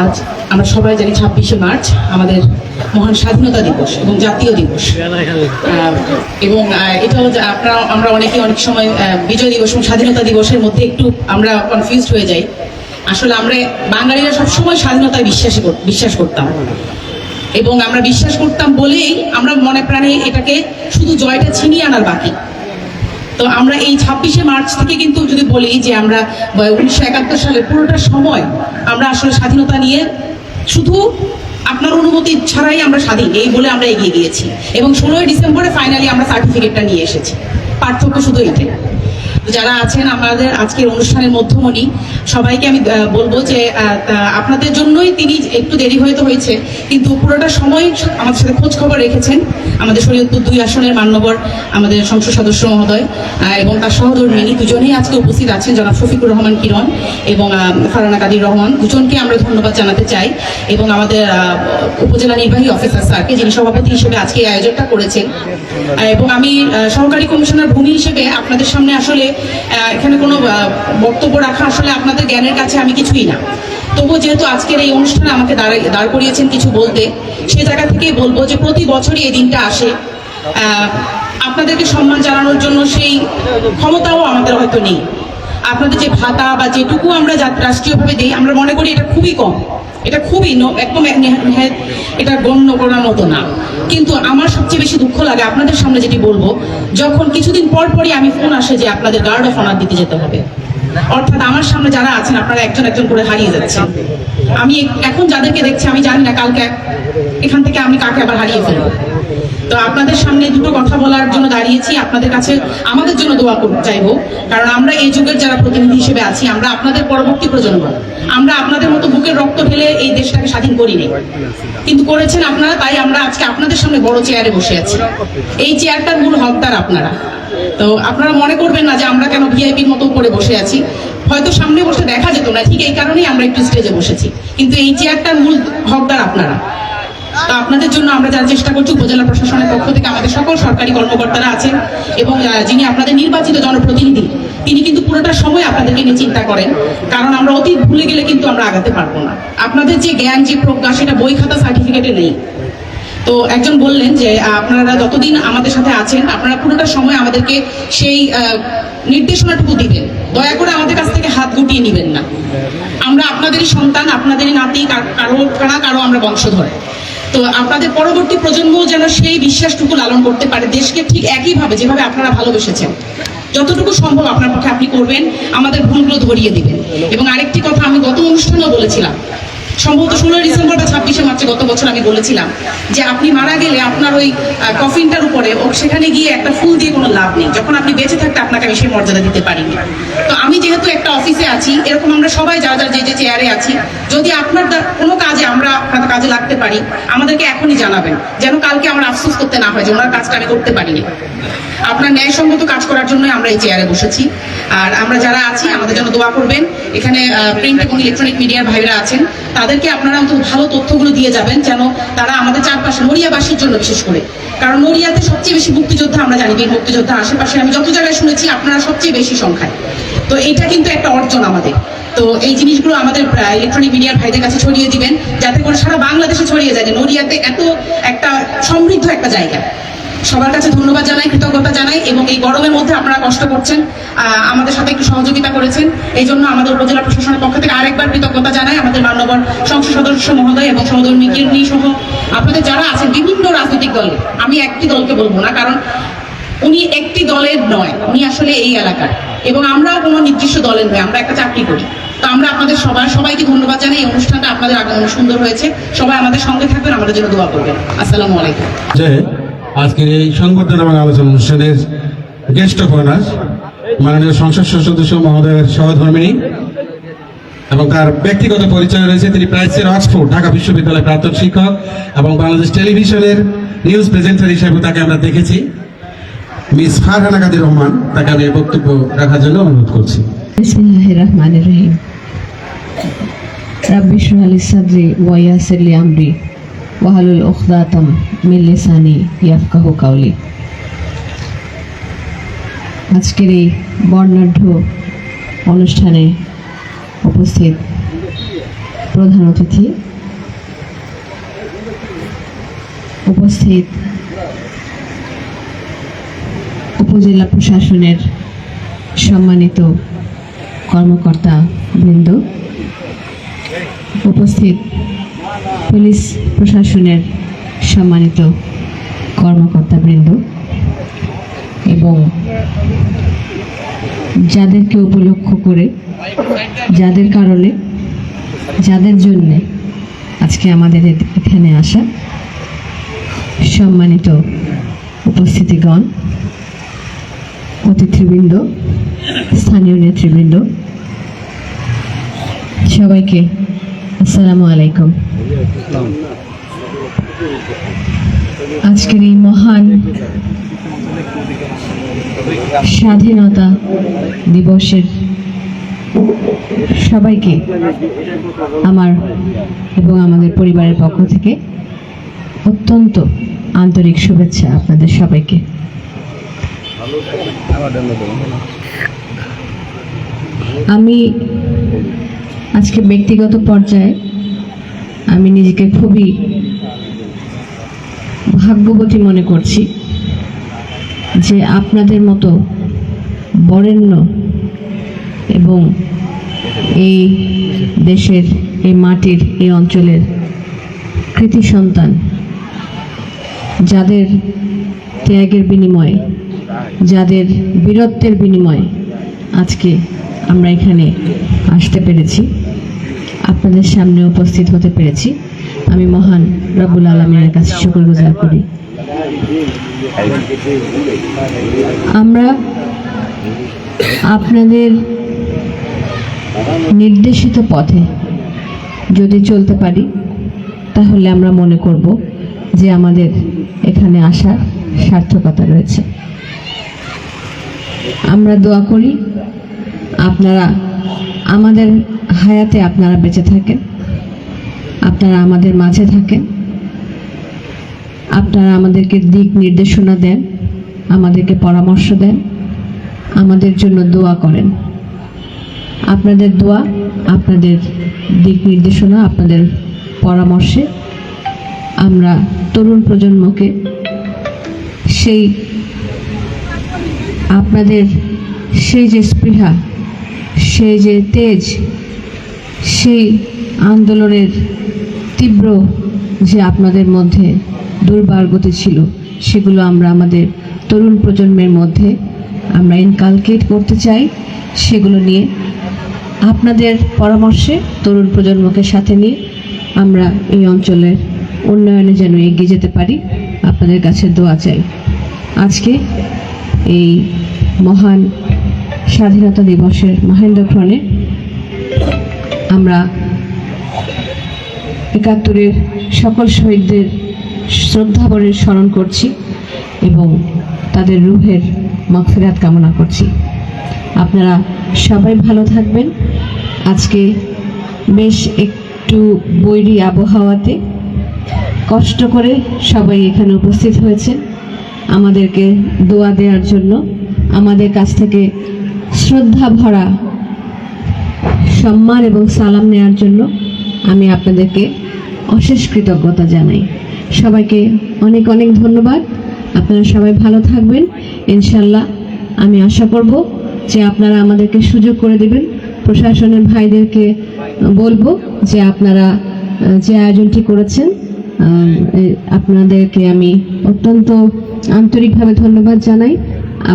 আজ আমরা সবাই জানি 26শে মার্চ আমাদের মহান স্বাধীনতা দিবস এবং জাতীয় দিবস, এবং এটাও আমরা অনেকে অনেক সময় বিজয় দিবস এবং স্বাধীনতা দিবসের মধ্যে একটু আমরা কনফিউজড হয়ে যাই। আসলে আমরা বাঙালিরা সবসময় স্বাধীনতায় বিশ্বাস করতাম, এবং আমরা বিশ্বাস করতাম বলেই আমরা মনে প্রাণে এটাকে শুধু জয়টা ছিনিয়ে আনার বাকি। তো আমরা এই 26শে মার্চ থেকে কিন্তু যদি বলি যে আমরা 1971 সালে পুরোটা সময় আমরা আসলে স্বাধীনতা নিয়ে শুধু আপনার অনুমতি ছাড়াই আমরা স্বাধীন এই বলে আমরা এগিয়ে গিয়েছি, এবং 16ই ডিসেম্বরে ফাইনালি আমরা সার্টিফিকেটটা নিয়ে এসেছি। পার্থক্য শুধু এটাই। যারা আছেন আমাদের আজকের অনুষ্ঠানের মধ্যমণি, সবাইকে আমি বলবো যে আপনাদের জন্যই তিনি একটু দেরি হয়তো হয়েছে, কিন্তু পুরোটা সময় আমাদের সাথে খোঁজ খবর রেখেছেন আমাদের শরীয়তপুর 2 আসনের মান্যবর আমাদের সংসদ সদস্য মহোদয় এবং তার সহধর্মিনী দুজনেই আজকে উপস্থিত আছেন, জনাব শফিকুর রহমান কিরণ এবং ফারহানা কাদির রহমান। দুজনকে আমরা ধন্যবাদ জানাতে চাই, এবং আমাদের উপজেলা নির্বাহী অফিসার স্যারকে, যিনি সভাপতি হিসেবে আজকে এই আয়োজনটা করেছেন। এবং আমি সহকারী কমিশনার ভূমি হিসেবে আপনাদের সামনে আসলে এখানে কোনো বক্তব্য রাখা আসলে আপনাদের জ্ঞানের কাছে আমি কিছুই না। তবুও যেহেতু আজকের এই অনুষ্ঠানে আমাকে দাঁড় করিয়েছেন কিছু বলতে, সে জায়গা থেকেই বলবো যে প্রতি বছরই এই দিনটা আসে। আপনাদেরকে সম্মান জানানোর জন্য সেই ক্ষমতাও আমাদের হয়তো নেই। আপনাদের যে ভাতা বা যেটুকু আমরা রাষ্ট্রীয়ভাবে দিই, আমরা মনে করি এটা খুবই কম, এটা খুবই একদম এটা গণ্য করার মতো না। কিন্তু আমার সবচেয়ে বেশি দুঃখ লাগে আপনাদের সামনে যেটি বলবো, যখন কিছুদিন পরই আমি ফোন আসে যে আপনাদের গার্ড অফ অনার দিতে যেতে হবে। অর্থাৎ আমার সামনে যারা আছেন আপনারা একজন একজন করে হারিয়ে যাচ্ছেন। আমি এখন যাদেরকে দেখছি আমি জানি না কালকে এখান থেকে আমি কাকে আবার হারিয়ে ফেলবো। তো আপনাদের সামনে দুটো কথা বলার জন্য দাঁড়িয়েছি, আপনাদের কাছে আমাদের জন্য দোয়া চাইবো, কারণ আমরা এই যুগের যারা প্রতিনিধি হিসেবে আছি, আমরা আপনাদের পরবর্তী প্রজন্ম। আমরা আপনাদের মতো বুকের রক্ত ঢেলে এই দেশটাকে স্বাধীন করিনি, কিন্তু করেছেন আপনারা। তাই আমরা আজকে আপনাদের সামনে বড় চেয়ারে বসে আছি। এই চেয়ারটার মূল হকদার আপনারা। তো আপনারা মনে করবেন না যে আমরা কেন ভিআইপির মতো করে বসে আছি। হয়তো সামনে বসে দেখা যেত না, ঠিক এই কারণেই আমরা একটু স্টেজে বসেছি, কিন্তু এই চেয়ারটার মূল হকদার আপনারা। তো আপনাদের জন্য আমরা যার চেষ্টা করছি, উপজেলা প্রশাসনের পক্ষ থেকে আমাদের সকল সরকারি কর্মকর্তারা আছেন, এবং যিনি আপনাদের নির্বাচিত জনপ্রতিনিধি, তিনি কিন্তু পুরোটা সময় আপনাদেরকে নিয়ে চিন্তা করেন। কারণ আমরা অতীত ভুলে গেলে কিন্তু আমরা আগাতে পারবো না। আপনাদের যে জ্ঞান, যে প্রজ্ঞা, সেটা বই খাতা সার্টিফিকেটে নেই। তো একজন বললেন যে আপনারা যতদিন আমাদের সাথে আছেন, আপনারা পুরোটা সময় আমাদেরকে সেই নির্দেশনাটুকু দিবেন। দয়া করে আমাদের কাছ থেকে হাত গুটিয়ে নেবেন না। আমরা আপনাদেরই সন্তান, আপনাদেরই নাতি, কারো আমরা বংশধর। তো আপনাদের পরবর্তী প্রজন্ম যেন সেই বিশ্বাসটুকু লালন করতে পারে দেশকে, ঠিক একইভাবে যেভাবে আপনারা ভালোবেসেছেন। যতটুকু সম্ভব আপনার পক্ষে আপনি করবেন, আমাদের ভুলগুলো ধরিয়ে দিবেন। এবং আরেকটি কথা আমি গত অনুষ্ঠানেও বলেছিলাম, সম্ভবত 16 ডিসেম্বর বা 26শে মার্চে গত বছর আমি বলেছিলাম যে আপনি মারা গেলে আপনার ওই কফিনটার উপরে সেখানে গিয়ে একটা ফুল দিয়ে কোনো লাভ নেই, যখন আপনি বেঁচে থাকতে আপনাকে আমি সেই মর্যাদা দিতে পারিনি। তো আমি যেহেতু একটা অফিসে আছি, এরকম আমরা সবাই যারা যে চেয়ারে আছি, যদি আপনার কোনো কাজে আমরা আপনার কাজে লাগতে পারি, আমাদেরকে এখনই জানাবেন, যেন কালকে আমরা আফসোস করতে না হয় যে ওনার কাজটা আমি করতে পারিনি। আপনার ন্যায়সঙ্গত কাজ করার জন্য আমরা এই চেয়ারে বসেছি। আর আমরা যারা আছি আমাদের জন্য দোয়া করবেন। এখানে প্রিন্ট এবং ইলেকট্রনিক মিডিয়ার ভাইরা আছেন, তাদেরকে আপনারা অন্তত ভালো তথ্যগুলো দিয়ে যাবেন, যেন তারা আমাদের চারপাশে, নড়িয়াবাসীর জন্য বিশেষ করে, কারণ নড়িয়াতে সবচেয়ে বেশি মুক্তিযোদ্ধা আমরা জানি, বীর মুক্তিযোদ্ধা। আশেপাশে আমি যত জায়গায় শুনেছি আপনারা সবচেয়ে বেশি সংখ্যায়। তো এটা কিন্তু একটা অর্জন আমাদের। তো এই জিনিসগুলো আমাদের ইলেকট্রনিক মিডিয়ার ভাইদের কাছে ছড়িয়ে দিবেন, যাতে করে সারা বাংলাদেশে ছড়িয়ে যায় যে নড়িয়াতে এত একটা সমৃদ্ধ একটা জায়গা। সবার কাছে ধন্যবাদ জানাই, কৃতজ্ঞতা জানাই। এবং এই গরমের মধ্যে আপনারা কষ্ট করছেন, আমাদের সাথে একটু সহযোগিতা করেছেন, এই জন্য আমাদের উপজেলা প্রশাসনের পক্ষ থেকে আরেকবার কৃতজ্ঞতা জানাই। আমাদের মান্যবর সংসদ সদস্য মহোদয় এবং সহধর্মী কীর্তি সহ আপনাদের যারা আছেন বিভিন্ন রাজনৈতিক দলে, আমি একটি দলকে বলবো না, কারণ উনি একটি দলের নয়, উনি আসলে এই এলাকার, এবং আমরাও কোনো নির্দিষ্ট দলের নয়, আমরা একটা চাকরি করি। তো আমরা আপনাদের সবাইকে ধন্যবাদ জানাই। এই অনুষ্ঠানটা আপনাদের আগমনে সুন্দর হয়েছে। সবাই আমাদের সঙ্গে থাকবেন, আমাদের জন্য দোয়া করবেন। আসসালামু আলাইকুম।
যে আজকের এই সংবর্ধনা এবং আলোচনা অনুষ্ঠানের গেস্ট অফ অনার মাননীয় সংসদ সদস্য মহোদয়ের সহধর্মিণী এবং তার ব্যক্তিগত পরিচয় রয়েছে। তিনি প্রাইসের অক্সফোর্ড ঢাকা বিশ্ববিদ্যালয়ের প্রাক্তন শিক্ষক এবং বাংলাদেশ টেলিভিশনের নিউজ প্রেজেন্টার হিসেবে তাকে আমরা দেখেছি। মিস ফারহানা কাদের রহমান, তাকে আমি বক্তব্য রাখার জন্য অনুরোধ করছি।
বিসমিল্লাহির রহমানির রহিম। রাব্বি ইশরাহ লি সাদরি ওয়া ইয়াসির লি আমরি ওয়াহলুল উকদাতাম মিন লিসানি ইয়াফকাহু কাওলি। আজকের এই বর্ণাঢ্য অনুষ্ঠানে উপস্থিত প্রধান অতিথি, উপস্থিত উপজেলা প্রশাসনের সম্মানিত কর্মকর্তা বৃন্দ, উপস্থিত পুলিশ প্রশাসনের সম্মানিত কর্মকর্তা বৃন্দ এবং যাদেরকে উপলক্ষ করে, যাদের কারণে, যাদের জন্যে আজকে আমাদের এখানে আসা সম্মানিত উপস্থিতিগণ, অতিথিবৃন্দ, স্থানীয় নেতৃবৃন্দ, সবাইকে আসসালামু আলাইকুম। আজকের এই মহান স্বাধীনতা দিবসের সবাইকে আমার এবং আমাদের পরিবারের পক্ষ থেকে অত্যন্ত আন্তরিক শুভেচ্ছা আপনাদের সবাইকে। আমি আজকে ব্যক্তিগত পর্যায়ে আমি নিজেকে খুবই ভাগ্যবতী মনে করছি যে আপনাদের মতো বরেণ্য এবং এই দেশের, এই মাটির, এই অঞ্চলের কৃতি সন্তান, যাদের ত্যাগের বিনিময়ে, যাদের বীরত্বের বিনিময়ে আজকে আমরা এখানে আসতে পেরেছি, আপনাদের সামনে উপস্থিত হতে পেরেছি, আমি মহান রব্বুল আলামিনের কাছে শুকরগুজার করি। আমরা আপনাদের নির্দেশিত পথে যদি চলতে পারি, তাহলে আমরা মনে করব যে আমাদের এখানে আসার সার্থকতা রয়েছে। আমরা দোয়া করি আপনারা আমাদের হায়াতে আপনারা বেঁচে থাকেন, আপনারা আমাদের মাঝে থাকেন, আপনারা আমাদেরকে দিক নির্দেশনা দেন, আমাদেরকে পরামর্শ দেন, আমাদের জন্য দোয়া করেন। আপনাদের দোয়া, আপনাদের দিক নির্দেশনা, আপনাদের পরামর্শে আমরা তরুণ প্রজন্মকে সেই আপনাদের সেই যে স্পৃহা, সেই যে তেজ, সেই আন্দোলনের তীব্র যে আপনাদের মধ্যে দুর্বার গতি ছিল, সেগুলো আমরা আমাদের তরুণ প্রজন্মের মধ্যে আমরা ইনকালকেট করতে চাই। সেগুলো নিয়ে আপনাদের পরামর্শে তরুণ প্রজন্মকে সাথে নিয়ে আমরা এই অঞ্চলের উন্নয়নে যেন এগিয়ে যেতে পারি, আপনাদের কাছে দোয়া চাই। আজকে এই মহান স্বাধীনতা দিবসের মহেন্দ্রক্ষণে আমরা ৭১-এর সকল শহীদদের শ্রদ্ধাভরে স্মরণ করছি এবং তাদের রুহের মাগফিরাত কামনা করছি। আপনারা সবাই ভালো থাকবেন। আজকে বেশ একটু বৈরী আবহাওয়াতে কষ্ট করে সবাই এখানে উপস্থিত হয়েছে আমাদেরকে দোয়া দেওয়ার জন্য, আমাদের কাছ থেকে শ্রদ্ধা ভরা সম্মান এবং সালাম নেওয়ার জন্য আমি আপনাদেরকে অশেষ কৃতজ্ঞতা জানাই। সবাইকে অনেক অনেক ধন্যবাদ। আপনারা সবাই ভালো থাকবেন ইনশাল্লাহ। আমি আশা করব যে আপনারা আমাদেরকে সুযোগ করে দেবেন। প্রশাসনের ভাইদেরকে বলবো যে আপনারা যে আয়োজনটি করেছেন আপনাদেরকে আমি অত্যন্ত আন্তরিকভাবে ধন্যবাদ জানাই।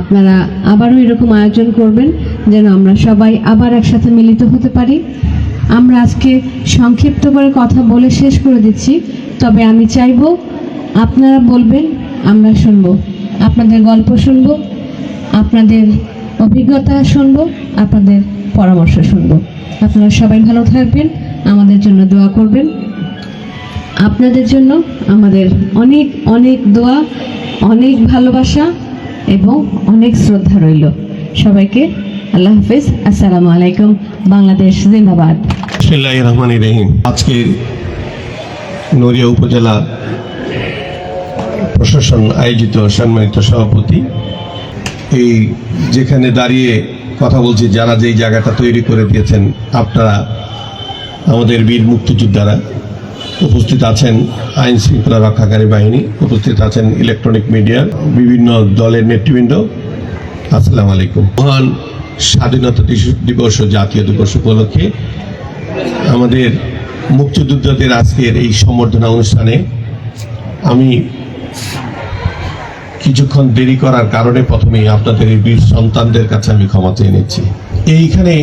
আপনারা আবারও এরকম আয়োজন করবেন যেন আমরা সবাই আবার একসাথে মিলিত হতে পারি। আমরা আজকে সংক্ষিপ্ত করে কথা বলে শেষ করে দিচ্ছি, তবে আমি চাইব আপনারা বলবেন, আমরা শুনবো, আপনাদের গল্প শুনবো, আপনাদের অভিজ্ঞতা শুনবো, আপনাদের পরামর্শ শুনবো। আপনারা সবাই ভালো থাকবেন, আমাদের জন্য দোয়া করবেন। আপনাদের জন্য আমাদের অনেক অনেক দোয়া, অনেক ভালোবাসা এবং অনেক শ্রদ্ধা রইল। সবাইকে আল্লাহ হাফেজ। আসসালামু আলাইকুম। বাংলাদেশ জিন্দাবাদ।
বিসমিল্লাহির রহমানির রহিম। আজকে নড়িয়া উপজেলা প্রশাসন আয়োজিত সম্মানিত সভাপতি, এই যেখানে দাঁড়িয়ে কথা বলছি, যারা যেই জায়গাটা তৈরি করে দিয়েছেন আপনারা আমাদের বীর মুক্তিযোদ্ধারা, উপস্থিত আছেন আইন শৃঙ্খলা রক্ষাকারী বাহিনী, উপস্থিত আছেন ইলেকট্রনিক মিডিয়া, বিভিন্ন দলের নেতৃবৃন্দ, আসসালামু আলাইকুম। মহান স্বাধীনতা দিবস ও জাতীয় দিবস উপলক্ষে আমাদের মুক্তিযোদ্ধাদের আজকের এই সম্বর্ধনা অনুষ্ঠানে আমি কিছুক্ষণ দেরি করার কারণে প্রথমেই আপনাদের এই বীর সন্তানদের কাছে আমি ক্ষমা চেয়ে নিচ্ছি। এইখানে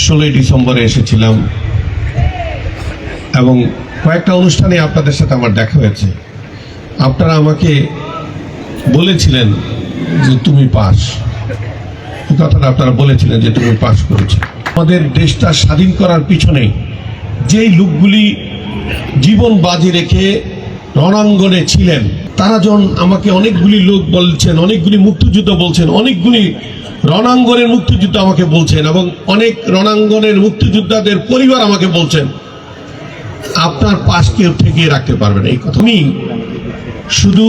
16ই ডিসেম্বরে এসেছিলাম এবং কয়েকটা অনুষ্ঠানে আপনাদের সাথে আমার দেখা হয়েছে। আপনারা আমাকে বলেছিলেন যে তুমি পাস, এই কথাটা আপনারা বলেছিলেন যে তুমি পাস করেছো। আমাদের দেশটা স্বাধীন করার পিছনে যেই লোকগুলি জীবন বাজি রেখে রণাঙ্গনে ছিলেন, তারা যখন আমাকে অনেকগুলি লোক বলছেন, অনেকগুলি মুক্তিযুদ্ধ বলছেন, অনেকগুলি রণাঙ্গনের মুক্তিযুদ্ধ আমাকে বলছেন এবং অনেক রণাঙ্গনের মুক্তিযোদ্ধাদের পরিবার আমাকে বলছেন আপনার পাশ কেউ ঠেকিয়ে রাখতে পারবে না। এই কথা আমি শুধু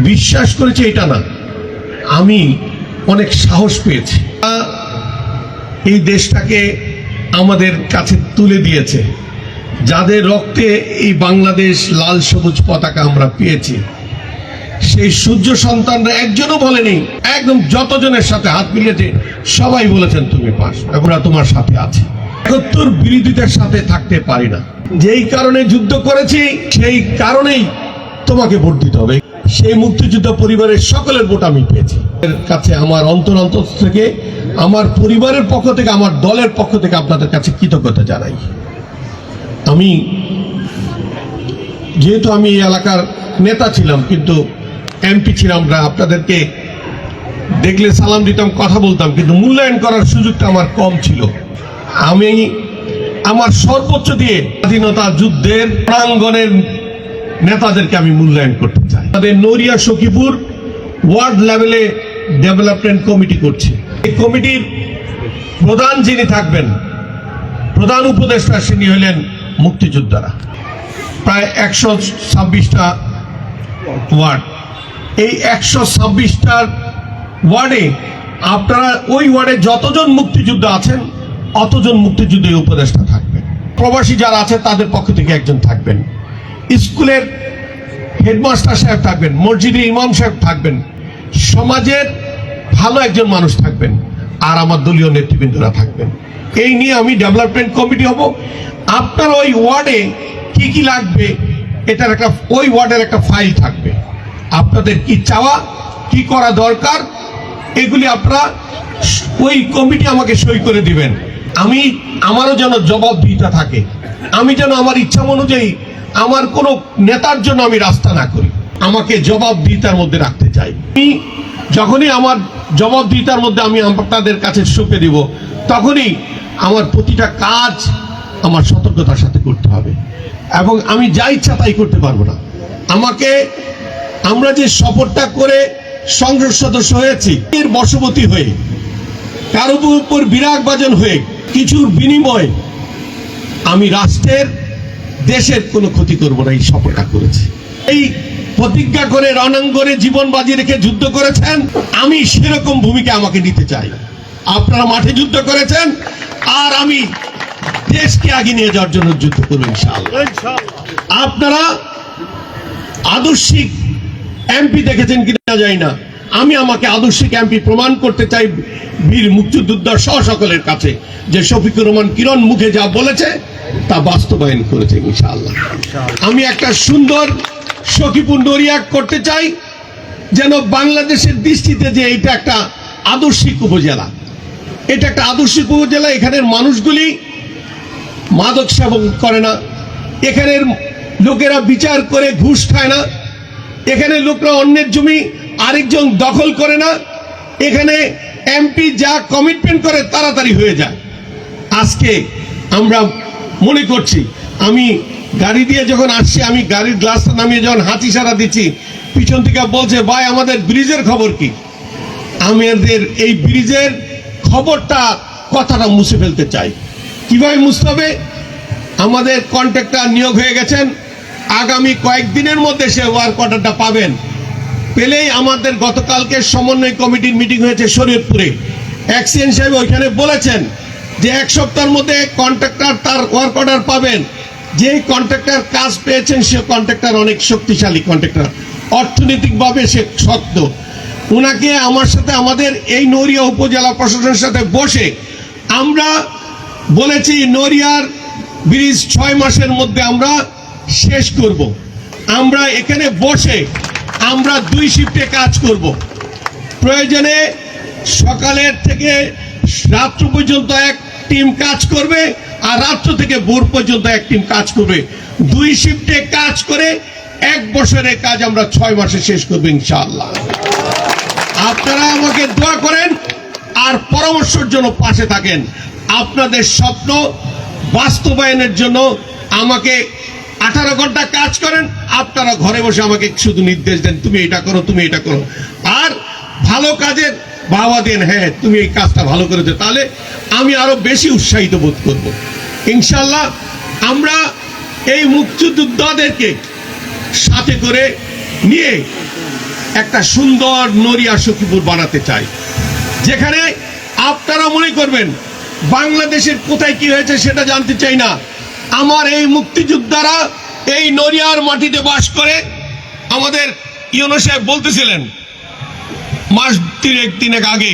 বিশ্বাস করেছি এটা না, আমি অনেক সাহস পেয়েছি। এই দেশটাকে আমাদের কাছে তুলে দিয়েছে, যাদের রক্তে এই বাংলাদেশ লাল সবুজ পতাকা আমরা পেয়েছি, সেই সূর্য সন্তানরা একজনও বলেনি, একদম যতজনের সাথে হাত মিলিয়েছে সবাই বলেছেন তুমি পাস, আমরা তোমার সাথে আছি। ৭১ বিরোধীদের সাথে থাকতে পারি না। যেই কারণে যুদ্ধ করেছি সেই কারণেই তোমাকে ভোট দিতে হবে। সেই মুক্তিযুদ্ধ পরিবারের সকলের ভোট আমি পেয়েছি। এর কাছে আমার অন্তর থেকে, আমার পরিবারের পক্ষ থেকে, আমার দলের পক্ষ থেকে আপনাদের কাছে কৃতজ্ঞতা জানাই। আমি যেহেতু আমি এই এলাকার নেতা ছিলাম, কিন্তু এমপি ছিলাম না, আপনাদেরকে দেখলে সালাম দিতাম, কথা বলতাম, কিন্তু মূল্যায়ন করার সুযোগটা আমার কম ছিল। আমি আমার সর্বোচ্চ দিয়ে স্বাধীনতা যুদ্ধের প্রাঙ্গণের নেতাদেরকে আমি মূল্যায়ন করতে চাই। আমাদের নড়িয়া সখীপুর ওয়ার্ড লেভেলে ডেভেলপমেন্ট কমিটি করছে। এই কমিটির প্রধান যিনি থাকবেন, প্রধান উপদেষ্টা, তিনি হলেন মুক্তিযোদ্ধারা। প্রায় 126টা ওয়ার্ড। এই 126টা ওয়ার্ডে আপনারা ওই ওয়ার্ডে যতজন মুক্তিযোদ্ধা আছেন অতজন মুক্তিযুদ্ধে উপদেষ্টা থাকবেন। প্রবাসী যারা আছে তাদের পক্ষ থেকে একজন থাকবেন, স্কুলের হেডমাস্টার সাহেব থাকবেন, মসজিদে ইমাম সাহেব থাকবেন, সমাজের ভালো একজন মানুষ থাকবেন, আর আমার দলীয় নেতৃবৃন্দরা থাকবেন। এই নিয়ে আমি ডেভেলপমেন্ট কমিটি হব। আপনার ওই ওয়ার্ডে কি কি লাগবে, এটার একটা, ওই ওয়ার্ডের একটা ফাইল থাকবে, আপনাদের কি চাওয়া, কি করা দরকার, এগুলি আপনারা ওই কমিটি আমাকে সই করে দিবেন। আমি আমারও যেন জবাবদিহিতা থাকে, আমি যেন আমার ইচ্ছা অনুযায়ী আমার কোনো নেতার জন্য আমি রাস্তা না করি, আমাকে জবাবদিহিতার মধ্যে রাখতে চাই। আমি যখনই আমার জবাবদিহিতার মধ্যে আমি আপনাদের কাছে সঁপে দিব, তখনই আমার প্রতিটা কাজ আমার সতর্কতার সাথে করতে হবে এবং আমি যা ইচ্ছা তাই করতে পারবো না। আমাকে, আমরা যে শপথটা করে সংসদ সদস্য হয়েছি, এর বশবর্তী হয়ে, কারো উপর বিরাগ বাজন হয়ে, কিছুর বিনিময়ে আমি রাষ্ট্রের, দেশের কোনো ক্ষতি করব না, এই শপথটা করেছি। এই প্রতিজ্ঞা করে রণাঙ্গনে জীবন বাজি রেখে যুদ্ধ করেছেন, আমি সেরকম ভূমিকা আমাকে নিতে চাই। আপনারা মাঠে যুদ্ধ করেছেন, আর আমি দেশকে আগে নিয়ে যাওয়ার জন্য যুদ্ধ করব ইনশাআল্লাহ। আপনারা আদর্শিক এমপি দেখেছেন কিনা জানি না, আমি আমাকে আদর্শিক এমপি প্রমাণ করতে চাই বীর মুক্তিযোদ্ধা সহ সকলের কাছে যে শফিকুর রহমান কিরণ মুখে যা বলেছে তা বাস্তবায়ন করেছে ইনশাআল্লাহ। আমি একটা সুন্দর সখীপুর নড়িয়া করতে চাই, যেন বাংলাদেশের দৃষ্টিতে যে এটা একটা আদর্শিক উপজেলা, এটা একটা আদর্শিক উপজেলা। এখানের মানুষগুলি মাদক সেবন করে না, এখানের লোকেরা বিচার করে ঘুষ খায় না, এখানে লোকরা অন্যের জমি আরেকজন দখল করে না, এখানে এমপি যা কমিটমেন্ট করে তাড়াতাড়ি হয়ে যায়। আজকে আমরা মনে করছি, আমি গাড়ি দিয়ে যখন আসছি, আমি গাড়ির গ্লাসটা নামিয়ে যখন হাত ইশারা দিচ্ছি, পিছন থেকে বলছে ভাই আমাদের ব্রিজের খবর কি। আমাদের এই ব্রিজের খবরটা কথাটা মুছে ফেলতে চাই। কিভাবে মুছতে হবে? আমাদের কন্ট্রাক্টর নিয়োগ হয়ে গেছেন, আগামী কয়েকদিনের মধ্যে সে ওয়ার্ক অর্ডারটা পাবেন। পেলেই আমাদের গতকালকে সমন্বয় কমিটির মিটিং হয়েছে শরীয়তপুরে, এক্সিয়েন্ট সাহেব ওইখানে বলেছেন যে 1 সপ্তাহের মধ্যে কন্ট্রাক্টর তার ওয়ার্ক অর্ডার পাবেন। যে কন্ট্রাক্টর কাজ পেয়েছেন সে কন্ট্রাক্টর অনেক শক্তিশালী কন্ট্রাক্টর, অর্থনৈতিকভাবে সে শক্ত। ওনাকে আমার সাথে আমাদের এই নড়িয়া উপজেলা প্রশাসনের সাথে বসে আমরা বলেছি নড়িয়ার ব্রিজ 6 মাসের মধ্যে আমরা শেষ করব। আমরা এখানে বসে আমরা 2 শিফটে কাজ করব। প্রয়োজনে সকালের থেকে রাত্র পর্যন্ত এক টিম কাজ করবে, আর রাত্র থেকে ভোর পর্যন্ত এক টিম কাজ করবে। 2 শিফটে কাজ করে 1 বছরের কাজ আমরা 6 মাসে শেষ করবো ইনশাআল্লাহ। আপনারা আমাকে দোয়া করেন আর পরামর্শের জন্য পাশে থাকেন। আপনাদের স্বপ্ন বাস্তবায়নের জন্য আমাকে 18 ঘন্টা কাজ করেন, আপনারা ঘরে বসে আমাকে শুধু নির্দেশ দেন, তুমি এটা করো, তুমি এটা করো, আর ভালো কাজের বাবা দেন, হ্যাঁ তুমি এই কাজটা ভালো করেছো, তাহলে আমি আরো বেশি উৎসাহিত বোধ করব ইনশাল্লাহ। আমরা এই মুক্তিযোদ্ধাদেরকে সাথে করে নিয়ে একটা সুন্দর নড়িয়া সখীপুর বানাতে চাই, যেখানে আপনারা মনে করবেন বাংলাদেশের কোথায় কি হয়েছে সেটা জানতে চাই না। আমার এই মুক্তিযোদ্ধারা এই নড়িয়ার মাটিতে বাস করে। আমাদের ইউনো সাহেব বলতেছিলেন মাস 3-1 আগে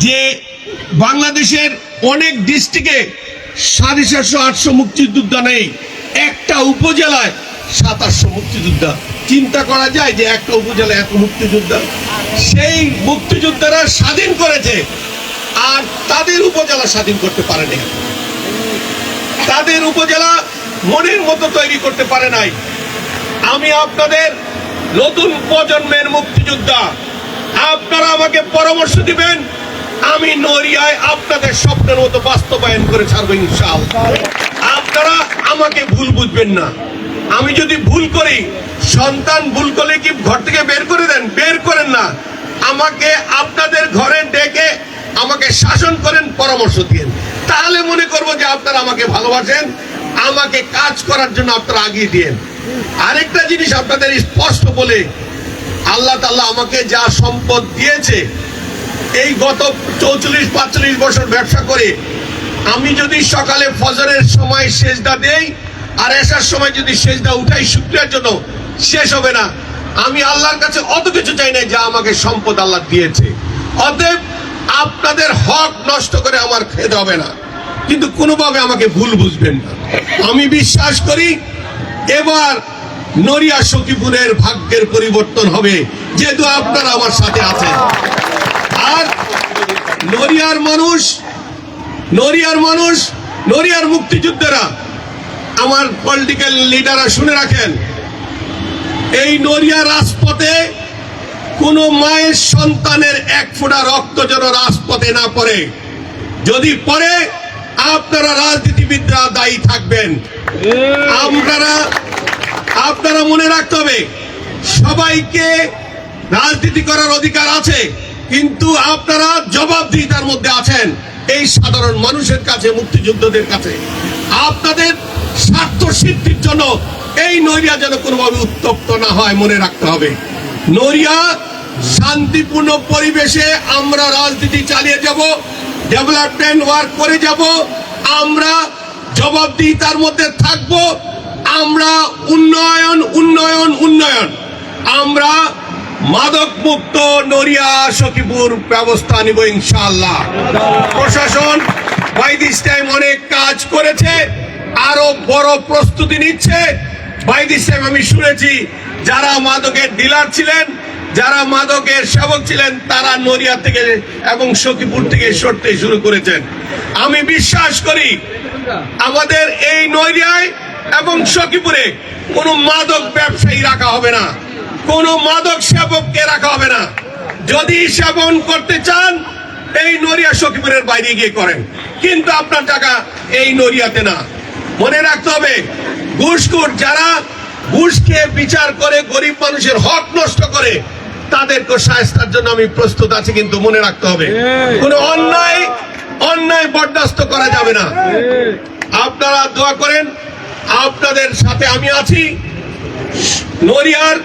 যে বাংলাদেশের অনেক ডিস্ট্রিক্টে 750-800 মুক্তিযোদ্ধা নেই, একটা উপজেলায় 2700 মুক্তিযোদ্ধা। চিন্তা করা যায় যে একটা উপজেলায় এত মুক্তিযোদ্ধা। সেই মুক্তিযোদ্ধারা স্বাধীন করেছে, আর তাদের উপজেলা স্বাধীন করতে পারেনি, তাদের উপজেলা মনের মতো তৈরি করতে পারে নাই। আমি আপনাদের নতুন প্রজন্মের মুক্তিযোদ্ধা, আপনারা আমাকে পরামর্শ দিবেন, আমি নড়িয়ায় আপনাদের স্বপ্নের মতো বাস্তবায়ন করে ছাড়বো ইনশাআল্লাহ। আপনারা আমাকে ভুল বুঝবেন না। আমি যদি ভুল করি, সন্তান ভুল করলে কি ঘর থেকে বের করে দেন? বের করেন না। আমাকে আপনাদের ঘরে ডেকে আমাকে শাসন করেন, পরামর্শ দিন, তাহলে মনে করবো যে আপনারা আমাকে ভালোবাসেন, আমাকে কাজ করার জন্য আপনারা আগিয়ে দিন। আরেকটা জিনিস আপনাদের স্পষ্ট বলে, আল্লাহ তাআলা আমাকে যা সম্পদ দিয়েছে, এই গত 44-45 বছর ব্যবসা করে আমি যদি সকালে ফজরের সময় সেজদা দেই আর এশার সময় যদি সেজদা উঠাই শুকরিয়ার জন্য, শেষ হবে না। আমি আল্লাহর কাছে অত কিছু চাই না, যা আমাকে সম্পদ আল্লাহ দিয়েছে। অতএব আপনাদের হক নষ্ট করে আমার খেতে হবে না, কিন্তু কোনোভাবে আমাকে ভুল বুঝবেন না। আমি বিশ্বাস করি এবার নড়িয়া সখীপুরের ভাগ্যের পরিবর্তন হবে, যেহেতু আপনারা আমার সাথে আছেন। আর নড়িয়ার মানুষ, নড়িয়ার মুক্তিযোদ্ধারা, আমার পলিটিক্যাল লিডাররা শুনে রাখেন, এই নড়িয়া রাজপথে কোন মায়ের সন্তানের 1 ফোঁটা রক্ত যেন রাজপথে না পড়ে। যদি পড়ে, আপনারা রাজনীতিবিদরা দায়ী থাকবেন। আপনারা মনে রাখতে হবে, সবাইকে রাজনীতি করার অধিকার আছে, কিন্তু আপনারা জবাবদিহিতার মধ্যে আছেন এই সাধারণ মানুষের কাছে, মুক্তিযোদ্ধাদের কাছে। আপনাদের স্বার্থ সিদ্ধির জন্য এই নড়িয়া যেন কোনোভাবে উত্তপ্ত না হয়, মনে রাখতে হবে। নড়িয়া শান্তিপূর্ণ পরিবেশে আমরা রাজনীতি চালিয়ে যাব, ডেভেলপমেন্ট ওয়ার্ক করে যাব, আমরা জবাবদিহিতার মধ্যে থাকব, আমরা উন্নয়ন। আমরা মাদক মুক্ত নড়িয়া সখীপুর ব্যবস্থা নিব ইনশাআল্লাহ। প্রশাসন বাই দিস টাইম অনেক কাজ করেছে, আরো বড় প্রস্তুতি নিচ্ছে। বাই দিস টাইম আমি শুনেছি যারা মাদকের ডিলার ছিলেন, যারা মাদকের সেবক ছিলেন, তারা নড়িয়া থেকে এবং সখীপুর থেকে সরতে শুরু করেছেন। আমি বিশ্বাস করি আমাদের এই নড়িয়ায় এবং সখীপুরে কোনো মাদক ব্যবসায়ী রাখা হবে না, কোনো মাদক সেবককে রাখা হবে না। যদি সেবন করতে চান এই নড়িয়া সখীপুরের বাইরে গিয়ে করেন, কিন্তু আপনার টাকা এই নড়িয়াতে না। মনে রাখতে হবে ঘুষখোর যারা ঘুষ খেয়ে বিচার করে গরিব মানুষের হক নষ্ট করে তাদেরকে শায়েস্তার জন্য আমি প্রস্তুত আছি, কিন্তু মনে রাখতে হবে কোনো অন্যায় বরদাস্ত করা যাবে না। আপনারা দোয়া করেন, আপনাদের সাথে আমি আছি। নড়িয়ার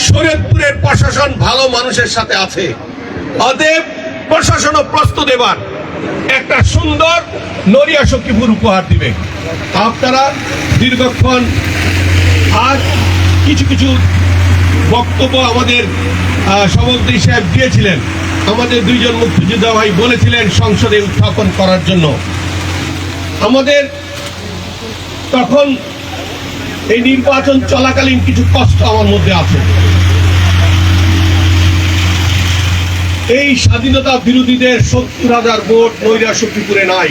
শরীয়তপুরের প্রশাসন ভালো মানুষের সাথে আছে, অতএব প্রশাসনও প্রস্তুত এবার একটা সুন্দর নড়িয়া সখীপুর উপহার দিবে। আপনারা দীর্ঘক্ষণ আজ কিছু কিছু বক্তব্য আমাদের সভাপতি সাহেব দিয়েছিলেন, আমাদের দুইজন মুক্তিযোদ্ধা ভাই বলেছিলেন সংসদে উত্থাপন করার জন্য। আমাদের তখন এই নির্বাচন চলাকালীন কিছু কষ্ট আমার মধ্যে আছে। এই স্বাধীনতা বিরোধীদের ৭০,০০০ ভোট নড়িয়া সখীপুরে নাই।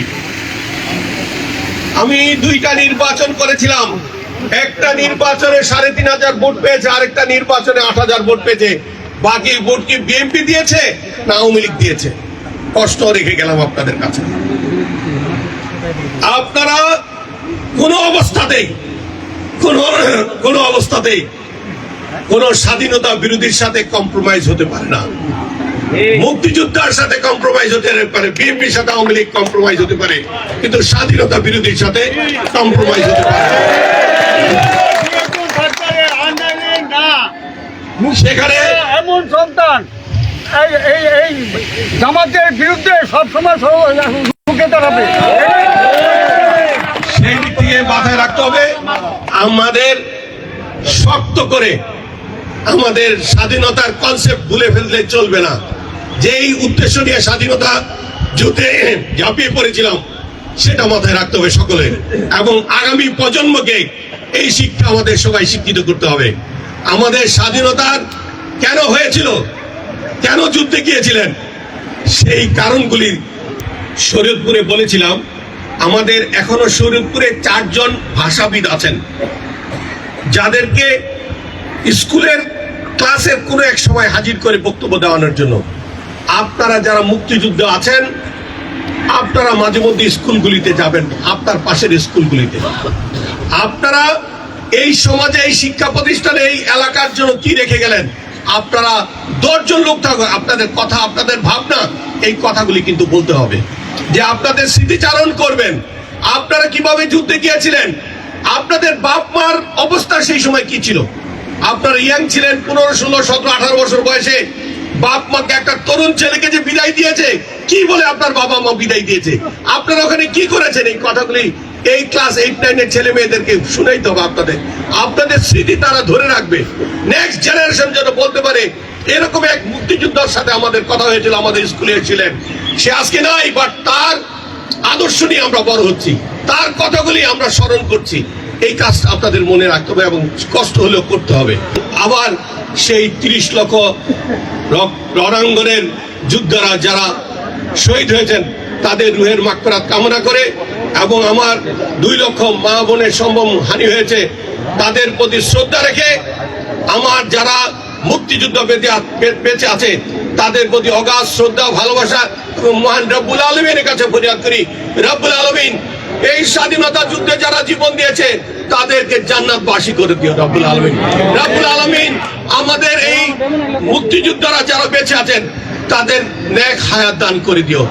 আমি দুইটা নির্বাচন করেছিলাম, একটা নির্বাচনে ৩৫০০ ভোট পেয়েছে, আরেকটা নির্বাচনে ৮০০০ ভোট পেয়েছে। বাকি ভোট কি বিএনপি দিয়েছে না আওয়ামী লীগ দিয়েছে? কষ্ট রেখে গেলাম আপনাদের কাছে। আপনারা কোনো অবস্থাতেই কোন স্বাধীনতা বিরোধীর সাথে কম্প্রোমাইজ হতে পারে না। মুক্তিযোদ্ধার সাথে কম্প্রোমাইজ হতে পারে, বিএনপির সাথে আওয়ামী লীগ কম্প্রোমাইজ হতে পারে, কিন্তু স্বাধীনতা বিরোধীর সাথে কম্প্রোমাইজ হতে পারে সেখানে
এমন সন্তান এই জামাতের বিরুদ্ধে সবসময় রুখে দাঁড়াবে।
সেই দিক থেকে মাথায় রাখতে হবে, আমাদের শক্ত করে আমাদের স্বাধীনতার কনসেপ্ট ভুলে ফেললে চলবে না। যেই উদ্দেশ্য নিয়ে স্বাধীনতা যুদ্ধে ঝাঁপিয়ে পড়েছিলাম সেটা মাথায় রাখতে হবে সকলের, এবং আগামী প্রজন্মকে এই শিক্ষা আমাদের সবাই শিক্ষিত করতে হবে। আমাদের স্বাধীনতার কেন হয়েছিল, কেন যুদ্ধে গিয়েছিলেন, সেই কারণগুলি শরীয়তপুরে বলেছিলাম। আমাদের এখনো শরীয়তপুরে 4 জন ভাষাবিদ আছেন যাদেরকে স্কুলের ক্লাসের কোনো এক সময় হাজির করে বক্তব্য দেওয়ানোর জন্য। আপনারা যারা মুক্তিযুদ্ধ আছেন আপনারা মাঝে মধ্যে স্কুলগুলিতে যাবেন, আপনার পাশের স্কুলগুলিতে। আপনারা এই সমাজে, এই শিক্ষা প্রতিষ্ঠানে, এই এলাকার জন্য কি রেখে গেলেন? আপনারা 10 জন লোক থাকবেন, আপনাদের কথা, আপনাদের ভাবনা, এই কথাগুলি কিন্তু বলতে হবে, যে আপনাদের স্মৃতিচারণ করবেন। আপনারা কিভাবে যুদ্ধে গিয়েছিলেন, আপনাদের বাপ মার অবস্থা সেই সময় কি ছিল? আপনারা ইয়াং ছিলেন, 15, 16, 17, 18 বছর বয়সে বাপ মাকে, একটা তরুণ ছেলেকে যে বিদায় দিয়েছে, কি বলে আপনার বাবা মা বিদায় দিয়েছে, আপনারা ওখানে কি করেছেন? এই কথাগুলি এই ক্লাস 8, 9 এর ছেলে মেয়েদেরকে শুনাইতে হবে। আপনাদের স্মৃতি তারা ধরে রাখবে, নেক্সট জেনারেশন যেন বলতে পারে এরকম এক মুক্তিযোদ্ধার সাথে আমাদের কথা হয়েছিল, আমাদের স্কুলে ছিলেন, সে আজকে নাই, বাট তার আদর্শ নিয়ে আমরা বড় হচ্ছি, তার কথাগুলি আমরা স্মরণ করছি। এই কাজটা আপনাদের মনে রাখতে হবে এবং কষ্ট হলেও করতে হবে। আবার সেই 30 লক্ষ রণাঙ্গনের যোদ্ধারা যারা শহীদ হয়েছেন তাদের রুহের মাগফিরাত কামনা করে, এবং আমার 2 লক্ষ মা বোনের সম্ভ্রম হানি হয়েছে তাদের প্রতি শ্রদ্ধা রেখে, আমার যারা মুক্তিযুদ্ধ বেঁচে আছে তাদের প্রতি অগাধ শ্রদ্ধা, ভালোবাসা এবং মহান রব্বুল আলামিনের কাছে ফরিয়াদ করি, রব্বুল আলামিন এই স্বাধীনতা যুদ্ধে যারা জীবন দিয়েছে তাদেরকে জান্নাতবাসী করে দিও রব্বুল আলামিন। রব্বুল আলামিন আমাদের এই মুক্তিযোদ্ধারা যারা বেঁচে আছেন তাদের নেক হায়াত দান করে দিও,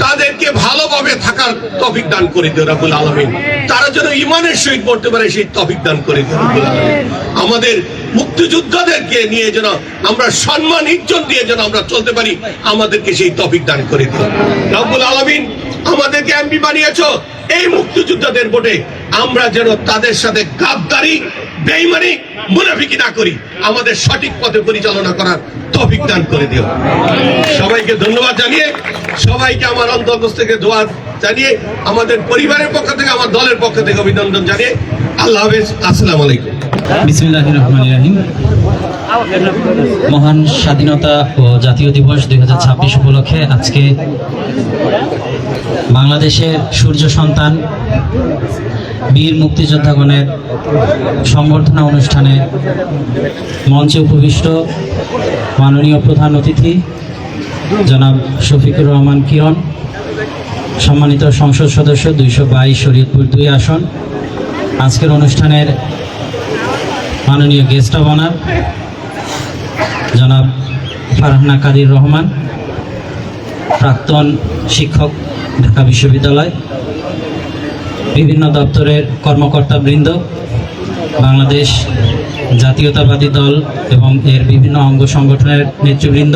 তাদেরকে ভালোভাবে থাকার তৌফিক দান করে দিও রব্বুল আলামিন, তারা যেন ঈমানের সহিত পড়তে পারে সেই তৌফিক দান করে দিও রব্বুল আলামিন। আমাদের মুক্তিযোদ্ধাদেরকে নিয়ে যেন আমরা সম্মান ইজ্জত দিয়ে যেন আমরা চলতে পারি, আমাদেরকে সেই তৌফিক দান করে দিও রব্বুল আলামিন। আমাদেরকে এমপি বানিয়েছো, এই মুক্তিযোদ্ধাদের ভোটে আমরা যেন তাদের সাথে গাদ্দারি, বেঈমানি, মুনাফিকি না করি, আমাদের সঠিক পথে পরিচালনা করার তৌফিক দান করে দিও। সবাইকে ধন্যবাদ জানিয়ে, সবাইকে আমার অন্তঃস্থ থেকে দোয়া জানিয়ে, আমাদের পরিবারের পক্ষ থেকে, আমার দলের পক্ষ থেকে অভিনন্দন জানিয়ে আল্লাহ হাফেজ, আসসালামু আলাইকুম।
বিসমিল্লাহির রহমানির রহিম। মহান স্বাধীনতা ও জাতীয় দিবস 2026 উপলক্ষে আজকে বাংলাদেশের সূর্য সন্তান বীর মুক্তিযোদ্ধাগণের সংবর্ধনা অনুষ্ঠানে মঞ্চে উপবিষ্ট মাননীয় প্রধান অতিথি জনাব শফিকুর রহমান কিরণ, সম্মানিত সংসদ সদস্য 222 শরীয়তপুর 2 আসন, আজকের অনুষ্ঠানের মাননীয় গেস্ট অব অনার জনাব ফারহানা কাদির রহমান, প্রাক্তন শিক্ষক ঢাকা বিশ্ববিদ্যালয়, বিভিন্ন দপ্তরের কর্মকর্তাবৃন্দ, বাংলাদেশ জাতীয়তাবাদী দল এবং এর বিভিন্ন অঙ্গ সংগঠনের নেতৃবৃন্দ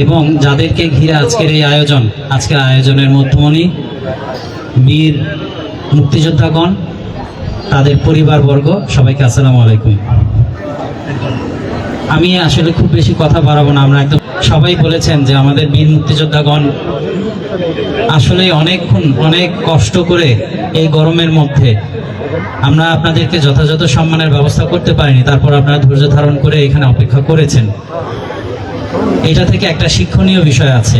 এবং যাদেরকে ঘিরে আজকের এই আয়োজন, আজকের আয়োজনের মধ্যমণি বীর মুক্তিযোদ্ধাগণ, তাদের পরিবারবর্গ, সবাইকে আসসালামু আলাইকুম। আমি আসলে খুব বেশি কথা বাড়াবো না। আমরা একদম সবাই বলেছেন যে আমাদের বীর মুক্তিযোদ্ধাগণ আসলে অনেক কষ্ট করে এই গরমের মধ্যে আমরা আপনাদেরকে যথাযথ সম্মানের ব্যবস্থা করতে পারিনি, তারপর আপনারা ধৈর্য ধারণ করে এখানে অপেক্ষা করেছেন। এটা থেকে একটা শিক্ষণীয় বিষয় আছে।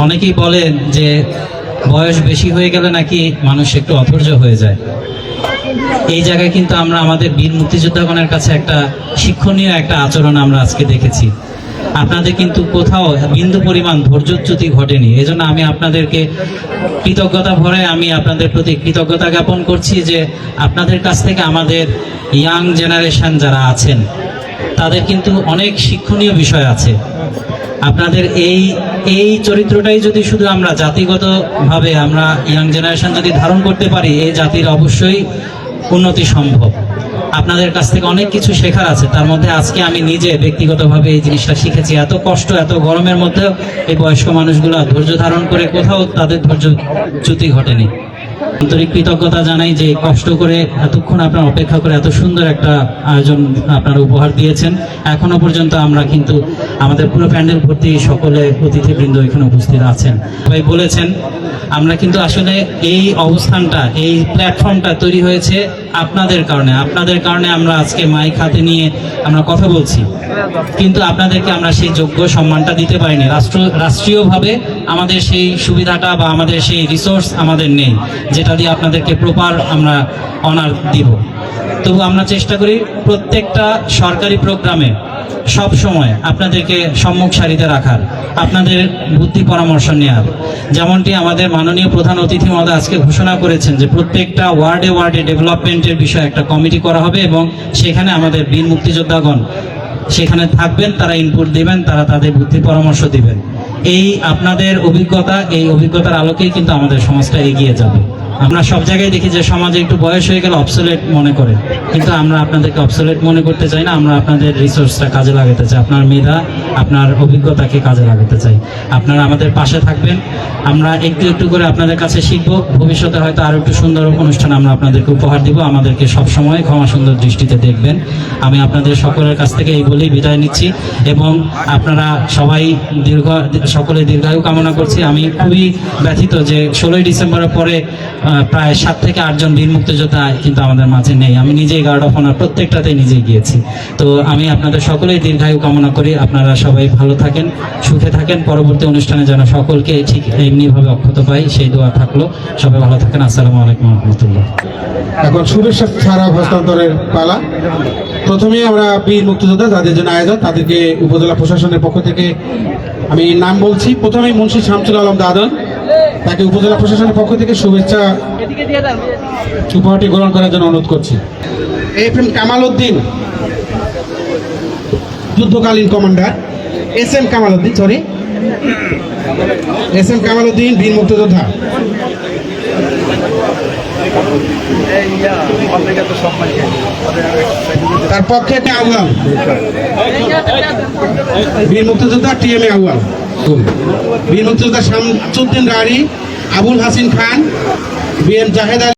অনেকেই বলেন যে বয়স বেশি হয়ে গেলে নাকি মানুষ একটু অধৈর্য হয়ে যায়। এই জায়গায় কিন্তু আমরা আমাদের বীর মুক্তিযোদ্ধাগণের কাছে একটা শিক্ষণীয় একটা আচরণ আমরা আজকে দেখেছি। আপনাদের কিন্তু কোথাও বিন্দু পরিমাণ ধৈর্যচ্যুতি ঘটেনি। এজন্য আমি আপনাদেরকে কৃতজ্ঞতা ভরে আমি আপনাদের প্রতি কৃতজ্ঞতা জ্ঞাপন করছি যে আপনাদের কাছ থেকে আমাদের ইয়াং জেনারেশন যারা আছেন তাদের কিন্তু অনেক শিক্ষণীয় বিষয় আছে। আপনাদের এই চরিত্রটাই যদি শুধু আমরা জাতিগতভাবে আমরা ইয়াং জেনারেশন যদি ধারণ করতে পারি, এই জাতির অবশ্যই উন্নতি সম্ভব। আপনাদের কাছ থেকে অনেক কিছু শেখার আছে। তার মধ্যে আজকে আমি নিজে ব্যক্তিগতভাবে এই জিনিসটা শিখেছি। এত কষ্ট, এত গরমের মধ্যেও এই বয়স্ক মানুষগুলো ধৈর্য ধারণ করে কোথাও তাদের ধৈর্যচ্যুতি ঘটেনি। আন্তরিক কৃতজ্ঞতা জানাই যে কষ্ট করে এতক্ষণ আপনারা অপেক্ষা করে এত সুন্দর একটা আয়োজন আপনারা উপহার দিয়েছেন। এখনো পর্যন্ত আমরা কিন্তু আমাদের পুরো প্যান্ডেল ভর্তি সকলে অতিথিবৃন্দ এখানে উপস্থিত আছেন। সবাই বলেছেন আমরা কিন্তু আসলে এই অবস্থানটা, এই প্ল্যাটফর্মটা তৈরি হয়েছে আপনাদের কারণে আমরা আজকে মাইক হাতে নিয়ে আমরা কথা বলছি, কিন্তু আপনাদেরকে আমরা সেই যোগ্য সম্মানটা দিতে পারিনি। রাষ্ট্রীয়ভাবে আমাদের সেই সুবিধাটা বা আমাদের সেই রিসোর্স আমাদের নেই যেটা দিয়ে আপনাদেরকে প্রপার আমরা অনার দিব। তবু আমরা চেষ্টা করি প্রত্যেকটা সরকারি প্রোগ্রামে সব সময় আপনাদেরকে সম্মুখ সারিতে রাখার, আপনাদের বুদ্ধি পরামর্শ নেওয়ার। যেমনটি আমাদের মাননীয় প্রধান অতিথি মহোদয় আজকে ঘোষণা করেছেন যে প্রত্যেকটা ওয়ার্ডে ডেভেলপমেন্টের বিষয়ে একটা কমিটি করা হবে এবং সেখানে আমাদের বীর মুক্তিযোদ্ধাগণ সেখানে থাকবেন, তারা ইনপুট দিবেন, তারা তাদের বুদ্ধি পরামর্শ দিবেন। এই আপনাদের অভিজ্ঞতা, এই অভিজ্ঞতার আলোকেই কিন্তু আমাদের সমাজটা এগিয়ে যাবে। আমরা সব জায়গায় দেখি যে সমাজে একটু বয়স হয়ে গেলে অবসোলেট মনে করে, কিন্তু আমরা আপনাদেরকে অবসোলেট মনে করতে চাই না। আমরা আপনাদের রিসোর্সটা কাজে লাগাতে চাই, আপনার মেধা, আপনার অভিজ্ঞতাকে কাজে লাগাতে চাই। আপনারা আমাদের পাশে থাকবেন, আমরা একটু করে আপনাদের কাছে শিখব। ভবিষ্যতে হয়তো আরো একটু সুন্দর অনুষ্ঠান আমরা আপনাদেরকে উপহার দিব। আমাদেরকে সবসময় ক্ষমা সুন্দর দৃষ্টিতে দেখবেন। আমি আপনাদের সকলের কাছ থেকে এই বলেই বিদায় নিচ্ছি এবং আপনারা সবাই সকলে দীর্ঘায়ু কামনা করছি। আমি খুবই ব্যথিত যে 16ই ডিসেম্বরের পরে প্রায় 7 থেকে 8 জন বীর মুক্তিযোদ্ধা কিন্তু আমাদের মাঝে নেই। আমি নিজেই গার্ড অফ অনার প্রত্যেকটাতে নিজেই গিয়েছি। তো আমি আপনাদের সকলেই দীর্ঘায়ু কামনা করি। আপনারা সবাই ভালো থাকেন, সুখে থাকেন। পরবর্তী অনুষ্ঠানে যেন সকলকে ঠিক এমনিভাবে অক্ষত পাই সেই দোয়া থাকলো। সবাই ভালো থাকেন। আসসালামু আলাইকুম রহমতুল্লাহ।
এখন শুভেচ্ছা ছাড়া হস্তান্তরের পালা। প্রথমেই আমরা বীর মুক্তিযোদ্ধা যাদের জন্য আয়োজন তাদেরকে উপজেলা প্রশাসনের পক্ষ থেকে আমি নাম বলছি। প্রথমেই মুন্সি শামসুল আলম দাদন, তাকে উপজেলা প্রশাসনের পক্ষ থেকে শুভেচ্ছা উপহারটি গ্রহণ করার জন্য অনুরোধ করছি। এফএম কামাল উদ্দিন, যুদ্ধকালীন commander. S M Kamal Uddin বীর মুক্তিযোদ্ধা। তার পক্ষে আউয়াল বীর মুক্তিযোদ্ধা টিএমএ আউয়াল। বীর মুক্তিযোদ্ধা শামসুদ্দিন রাঢ়ী, আবুল হাসিন খান, বি এম জাহেদ আলী